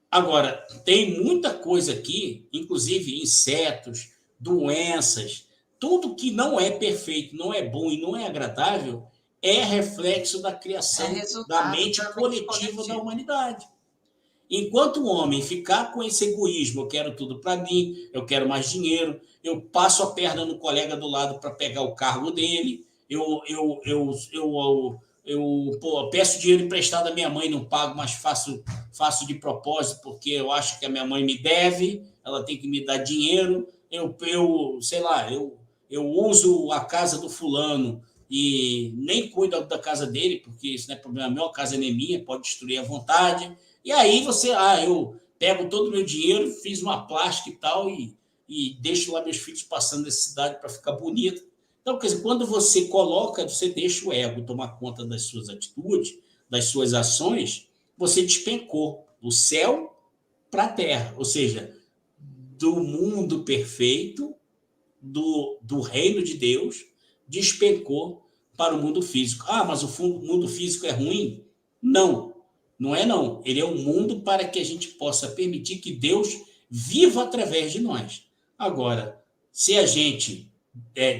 Agora, tem muita coisa aqui, inclusive insetos, doenças, tudo que não é perfeito, não é bom e não é agradável, é reflexo da criação da Resultado mente da mente coletiva da coletiva. humanidade. Enquanto o homem ficar com esse egoísmo, eu quero tudo para mim, eu quero mais dinheiro, eu passo a perna no colega do lado para pegar o cargo dele, peço dinheiro emprestado à minha mãe, não pago, mas faço de propósito, porque eu acho que a minha mãe me deve, ela tem que me dar dinheiro, sei lá, eu uso a casa do fulano e nem cuido da casa dele, porque isso não é problema meu, a casa não é minha, pode destruir à vontade. E aí eu pego todo o meu dinheiro, fiz uma plástica e tal, e deixo lá meus filhos passando necessidade para ficar bonito. Então, quer dizer, quando você você deixa o ego tomar conta das suas atitudes, das suas ações, você despencou do céu para a terra, ou seja, do mundo perfeito, do reino de Deus, despencou para o mundo físico. Ah, mas o mundo físico é ruim? Não, não é não. Ele é um mundo para que a gente possa permitir que Deus viva através de nós. Agora, se a gente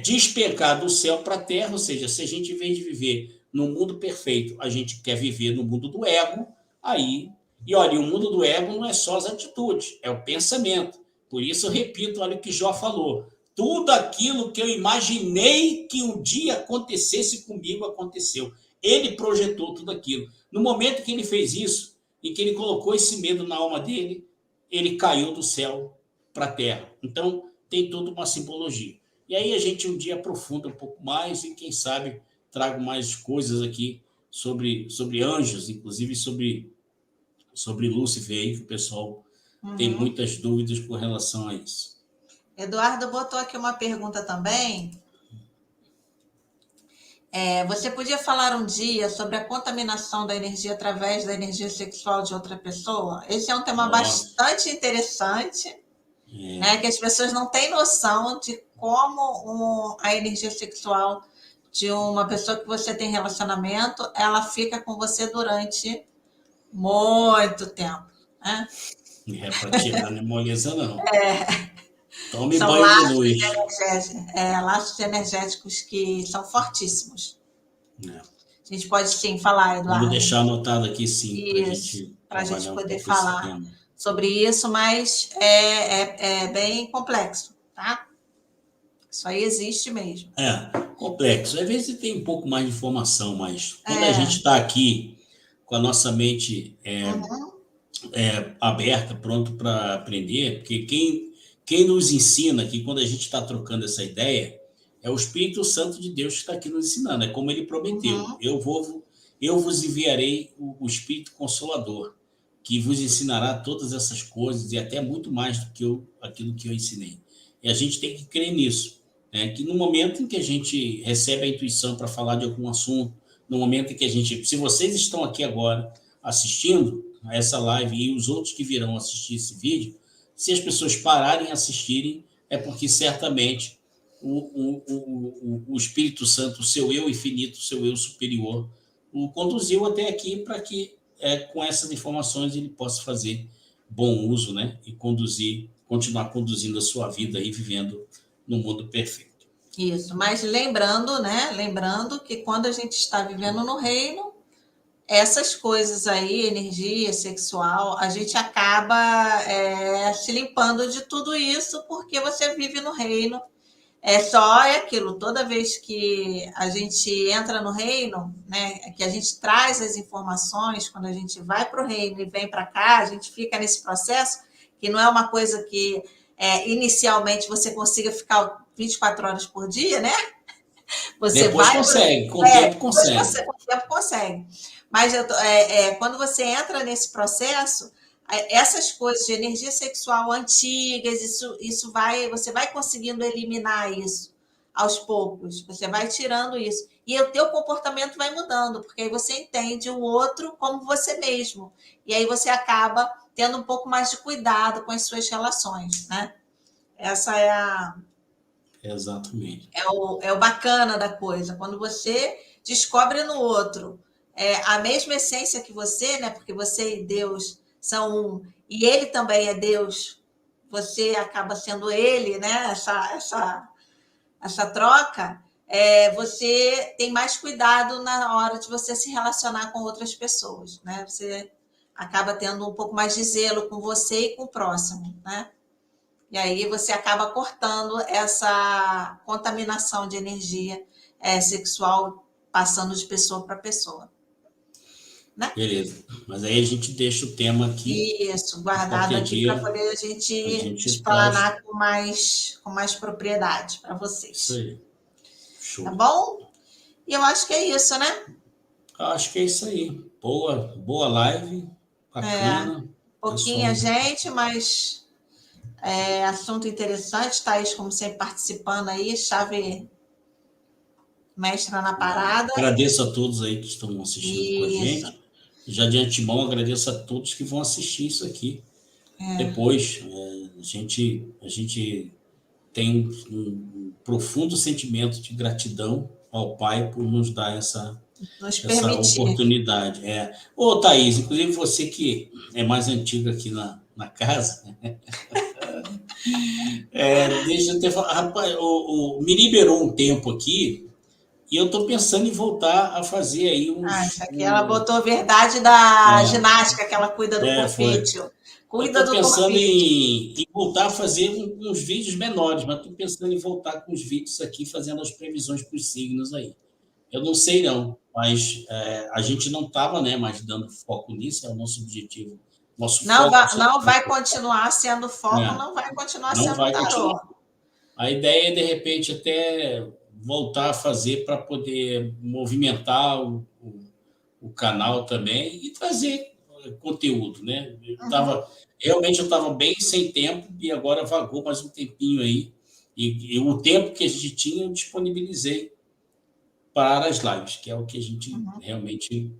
despencar do céu para a terra, ou seja, se a gente, em vez de viver no mundo perfeito, a gente quer viver no mundo do ego, aí... E olha, o mundo do ego não é só as atitudes, é o pensamento. Por isso, eu repito, olha o que Jó falou. Tudo aquilo que eu imaginei que um dia acontecesse comigo, aconteceu. Ele projetou tudo aquilo. No momento que ele fez isso, e que ele colocou esse medo na alma dele, ele caiu do céu para a terra. Então, tem toda uma simbologia. E aí a gente um dia aprofunda um pouco mais e, quem sabe, trago mais coisas aqui sobre anjos, inclusive sobre Lúcifer, aí, que o pessoal tem muitas dúvidas com relação a isso. Eduardo botou aqui uma pergunta também. Você podia falar um dia sobre a contaminação da energia através da energia sexual de outra pessoa? Esse é um tema Nossa, bastante interessante, né? Que as pessoas não têm noção de como a energia sexual de uma pessoa que você tem relacionamento, ela fica com você durante muito tempo, né? não é para tirar, não é moleza, não. Tome São banho de laços luz. energéticos, laços energéticos que são fortíssimos. Né? A gente pode sim falar, Vamos Eduardo. deixar anotado aqui, sim, para a Isso, gente para a gente trabalhar um poder pouco esse falar tema. sobre isso, mas é bem complexo, tá? Isso aí existe mesmo. Complexo. Às vezes tem um pouco mais de informação, mas quando a gente É, está aqui com a nossa mente uhum, aberta, pronto para aprender, porque quem nos ensina aqui, quando a gente está trocando essa ideia, é o Espírito Santo de Deus que está aqui nos ensinando. É como ele prometeu. uhum, Eu vos enviarei o Espírito Consolador, que vos ensinará todas essas coisas e até muito mais do que aquilo que eu ensinei. E a gente tem que crer nisso, né? Que no momento em que a gente recebe a intuição para falar de algum assunto, no momento em que a gente... Se vocês estão aqui agora assistindo a essa live e os outros que virão assistir esse vídeo, se as pessoas pararem a assistirem, é porque certamente o Espírito Santo, o seu eu infinito, o seu eu superior, o conduziu até aqui para que, com essas informações, ele possa fazer bom uso, né? E continuar conduzindo a sua vida e vivendo no mundo perfeito. isso. Mas lembrando, né? Lembrando que quando a gente está vivendo no reino, essas coisas aí, energia sexual, a gente acaba se limpando de tudo isso porque você vive no reino. É aquilo, toda vez que a gente entra no reino, né, que a gente traz as informações, quando a gente vai para o reino e vem para cá, a gente fica nesse processo, que não é uma coisa que inicialmente você consiga ficar 24 horas por dia, né? Você Depois vai. consegue, com o tempo consegue. Com o tempo consegue. Mas quando você entra nesse processo, essas coisas de energia sexual antigas, você vai conseguindo eliminar isso aos poucos. Você vai tirando isso. E o teu comportamento vai mudando, porque aí você entende o outro como você mesmo. E aí você acaba tendo um pouco mais de cuidado com as suas relações, né? Essa Exatamente. é o bacana da coisa. Quando você descobre no outro a mesma essência que você, né? Porque você e Deus são um, e ele também é Deus, você acaba sendo ele, né? Essa troca, você tem mais cuidado na hora de você se relacionar com outras pessoas, né? Você acaba tendo um pouco mais de zelo com você e com o próximo, né? E aí você acaba cortando essa contaminação de energia sexual passando de pessoa para pessoa. Né? Beleza. Mas aí a gente deixa o tema aqui. Isso, guardado Qualquer aqui para dia poder a a gente gente traz. explanar com mais propriedade para Isso vocês. aí. Tá Show. bom? E eu acho que é isso, né? Acho que é isso aí. Boa live. Bacana. Pouquinha Pessoal, gente, mas assunto interessante. Thaís, como sempre, participando aí, chave mestra na parada. agradeço a todos aí que estão assistindo com a Isso. gente. Já de antemão, agradeço a todos que vão assistir isso aqui. Depois, a gente tem um profundo sentimento de gratidão ao Pai por nos dar essa oportunidade. Ô, Thaís, inclusive você que é mais antiga aqui na casa, deixa eu ter falado, rapaz, me liberou um tempo aqui e eu estou pensando em voltar a fazer aí Isso aqui ela botou a verdade da ginástica, que ela cuida do foi. corpício. Eu Cuida estou do pensando corpício. em voltar a fazer uns vídeos menores, mas estou pensando em voltar com os vídeos aqui, fazendo as previsões para os signos aí. Eu não sei não, mas a gente não estava, né, mais dando foco nisso, é o nosso objetivo. Não vai continuar sendo foco, né, não vai continuar não sendo vai continuar. tarô. A ideia é, de repente, até voltar a fazer para poder movimentar o canal também e trazer conteúdo, né? Realmente eu estava bem sem tempo e agora vagou mais um tempinho aí. E o tempo que a gente tinha, eu disponibilizei para as lives, que é o que a gente realmente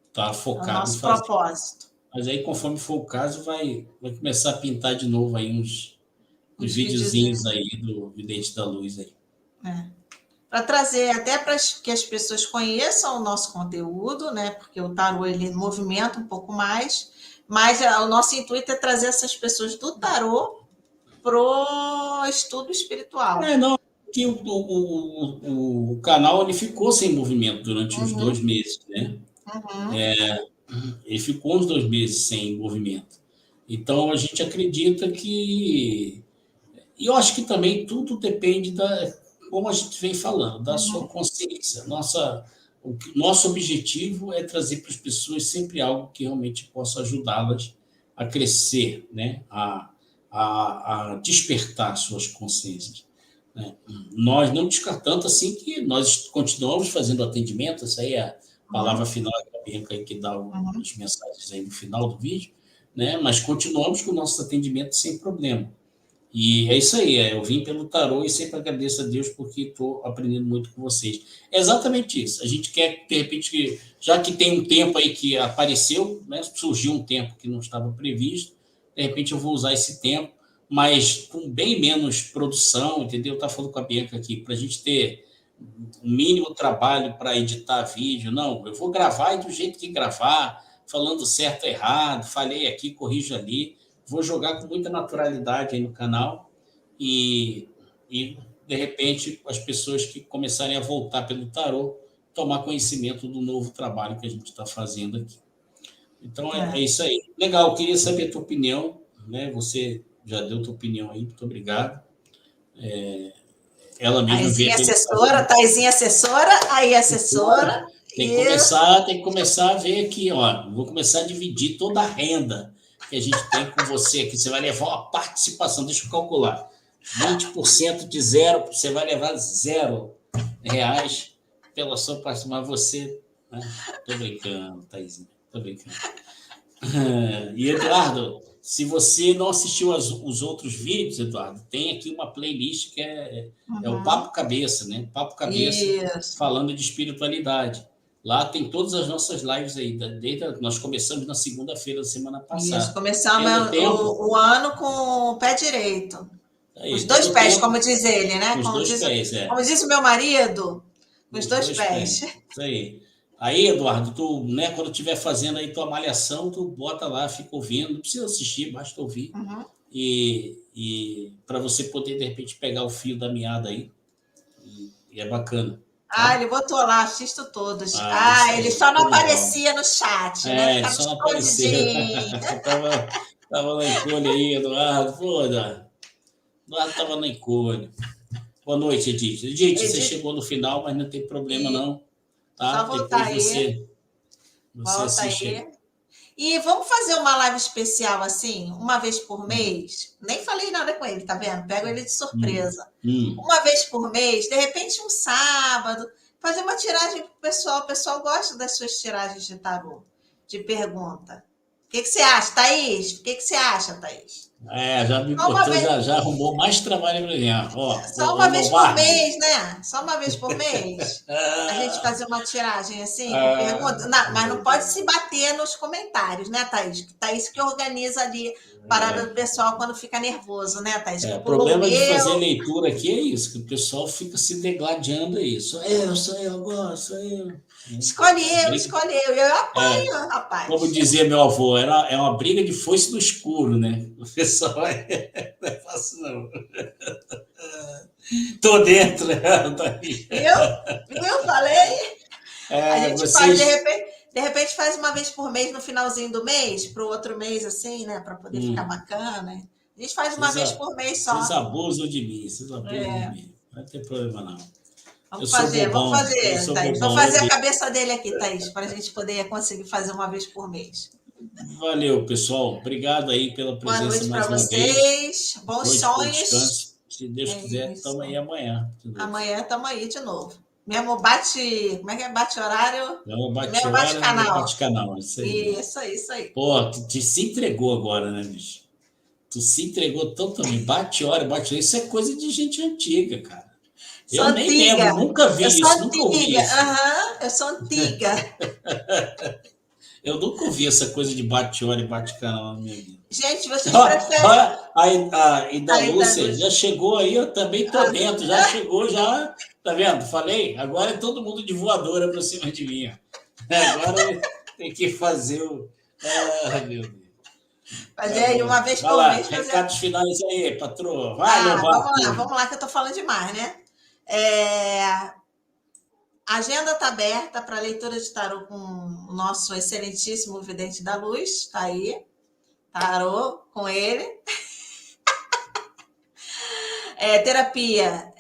está focado em fazer. Nosso propósito. Mas aí, conforme for o caso, vai começar a pintar de novo aí uns videozinhos aí do Vidente da Luz aí. Para trazer até para que as pessoas conheçam o nosso conteúdo, né? Porque o tarô ele movimenta um pouco mais, mas o nosso intuito é trazer essas pessoas do tarô pro estudo espiritual. Não, que o canal ele ficou sem movimento durante uns 2 meses, né? Ele ficou uns 2 meses sem movimento. Então a gente acredita que, e eu acho que também tudo depende como a gente vem falando, da sua consciência. Nosso objetivo é trazer para as pessoas sempre algo que realmente possa ajudá-las a crescer, né? A despertar suas consciências. Né? Nós não descartamos assim que nós continuamos fazendo atendimento, essa aí é a palavra final da Bianca que dá as mensagens aí no final do vídeo, né? Mas continuamos com o nosso atendimento sem problema. E é isso aí, eu vim pelo tarô e sempre agradeço a Deus porque estou aprendendo muito com vocês. É exatamente isso. A gente quer, de repente, já que tem um tempo aí que apareceu, né, surgiu um tempo que não estava previsto, de repente eu vou usar esse tempo, mas com bem menos produção, entendeu? Eu estava falando com a Bianca aqui, para a gente ter um mínimo trabalho para editar vídeo. Não, eu vou gravar do jeito que gravar, falando certo ou errado, falei aqui, corrijo ali. Vou jogar com muita naturalidade aí no canal e de repente, as pessoas que começarem a voltar pelo tarô, tomar conhecimento do novo trabalho que a gente está fazendo aqui. Então, é isso aí. Legal, queria saber a tua opinião, né? Você já deu tua opinião aí, muito obrigado. Ela mesma Taizinha assessora, Taizinha assessora, aí assessora. Tem que começar a ver aqui, ó. Vou começar a dividir toda a renda que a gente tem com você aqui. Você vai levar uma participação, deixa eu calcular. 20% de zero, você vai levar R$0 pela sua participação. Mas você. Né? Tô brincando, Taizinha. Tô brincando. E, Eduardo, se você não assistiu os outros vídeos, Eduardo, tem aqui uma playlist que é o Papo Cabeça, né? Papo Cabeça, falando de espiritualidade. Lá tem todas as nossas lives aí. Nós começamos na segunda-feira da semana passada. Isso, começamos o ano com o pé direito. Aí, os 2 pés, como diz ele, né? Os 2 pés, Como disse o meu marido, os 2 pés. Isso aí. Aí, Eduardo, tu, né, quando estiver fazendo aí tua malhação, tu bota lá, fica ouvindo. Não precisa assistir, basta ouvir. E para você poder, de repente, pegar o fio da meada aí. E é bacana. Ele botou lá, assisto todos. Ele só não aparecia no chat, né? Ele só não aparecia. Tava lá em encolho aí, Eduardo. Pô, Eduardo tava na encolho. Boa noite, Edith. Edith, você chegou no final, mas não tem problema, não. Tá? Só voltar depois aí. Você assiste aí. E vamos fazer uma live especial assim, uma vez por mês? Nem falei nada com ele, tá vendo? Pego ele de surpresa. Uma vez por mês, de repente um sábado, fazer uma tiragem pro pessoal. O pessoal gosta das suas tiragens de tarô, de pergunta. O que você acha, Thaís? O que você acha, Thaís? Já me botou, já arrumou mais trabalho para mim. Só uma vez por mês, né? Só uma vez por mês. A gente fazer uma tiragem assim, com pergunta. Não, mas não pode se bater nos comentários, né, Thaís? Thaís que organiza ali a parada do pessoal quando fica nervoso, né, Thaís? O problema de fazer leitura aqui é isso, que o pessoal fica se degladiando aí. Sou eu agora, sou eu. Escolheu. Eu apanho, rapaz. Como dizia meu avô, é uma briga de foice no escuro, né? O pessoal não é fácil, não. Tô dentro, né? Eu falei? A gente faz, de repente, faz uma vez por mês no finalzinho do mês, para o outro mês, assim, né? Para poder ficar bacana. A gente faz uma vez por mês só. Vocês abusam de mim, Não tem problema, não. Vamos fazer, Thaís. Vamos fazer a cabeça dele aqui, Thaís, para a gente poder conseguir fazer uma vez por mês. Valeu, pessoal. Obrigado aí pela presença mais uma vez. Boa noite para vocês. Bons sonhos. Descanso. Se Deus quiser, estamos aí amanhã. Amanhã estamos aí de novo. Mesmo bate... Como é que é? Bate horário? Mesmo bate-canal. Bate-canal, isso aí. Isso aí. Pô, tu se entregou agora, né, bicho? Tu se entregou totalmente. Bate hora. Isso é coisa de gente antiga, cara. Sou Eu nem lembro, antiga. nunca vi Eu sou isso, nunca ouvi antiga. isso. Aham, eu sou antiga. Eu nunca ouvi essa coisa de bate-olho e bate-canal na minha vida. Gente, vocês preferem. A Ida Ainda Lúcia já luz. chegou aí, eu também tô dentro, já chegou, já. Tá vendo? Falei, agora é todo mundo de voadora para cima de mim. Agora tem que fazer o. Ah, meu Deus. Fazer Tá aí uma bom. vez Vai por lá, mês fazer. recados finais aí, patroa. Vai, Vamos lá que eu tô falando demais, né? A agenda está aberta para leitura de tarô com o nosso excelentíssimo vidente da luz, tá aí. Tarô com ele. Terapia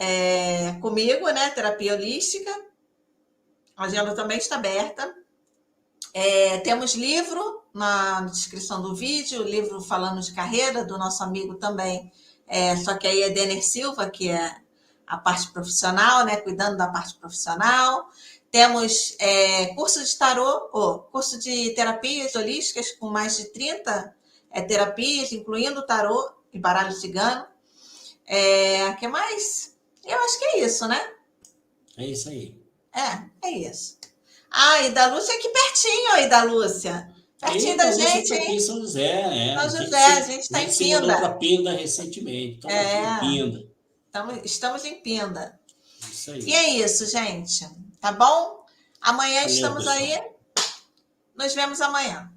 comigo, né? Terapia holística. A agenda também está aberta. Temos livro na descrição do vídeo, livro falando de carreira do nosso amigo também, só que aí é Denner Silva, que é a parte profissional, né? Cuidando da parte profissional. Temos curso de tarô, curso de terapias holísticas com mais de 30 terapias, incluindo tarô e baralho cigano. Que mais? Eu acho que é isso, né? É isso aí. É isso. E da Lúcia aqui pertinho aí, da Lúcia. Pertinho da gente, tá aqui em hein? São José, São José, a gente está a gente em se mudou para Pinda. Pinda recentemente. Estamos aqui em Pinda. Estamos em Pinda. Isso aí. E é isso, gente. Tá bom? Amanhã Valeu, estamos pessoal. aí. Nos vemos amanhã.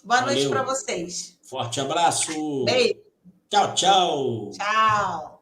Boa noite para vocês. Forte abraço. Beijo. Tchau, tchau. Tchau.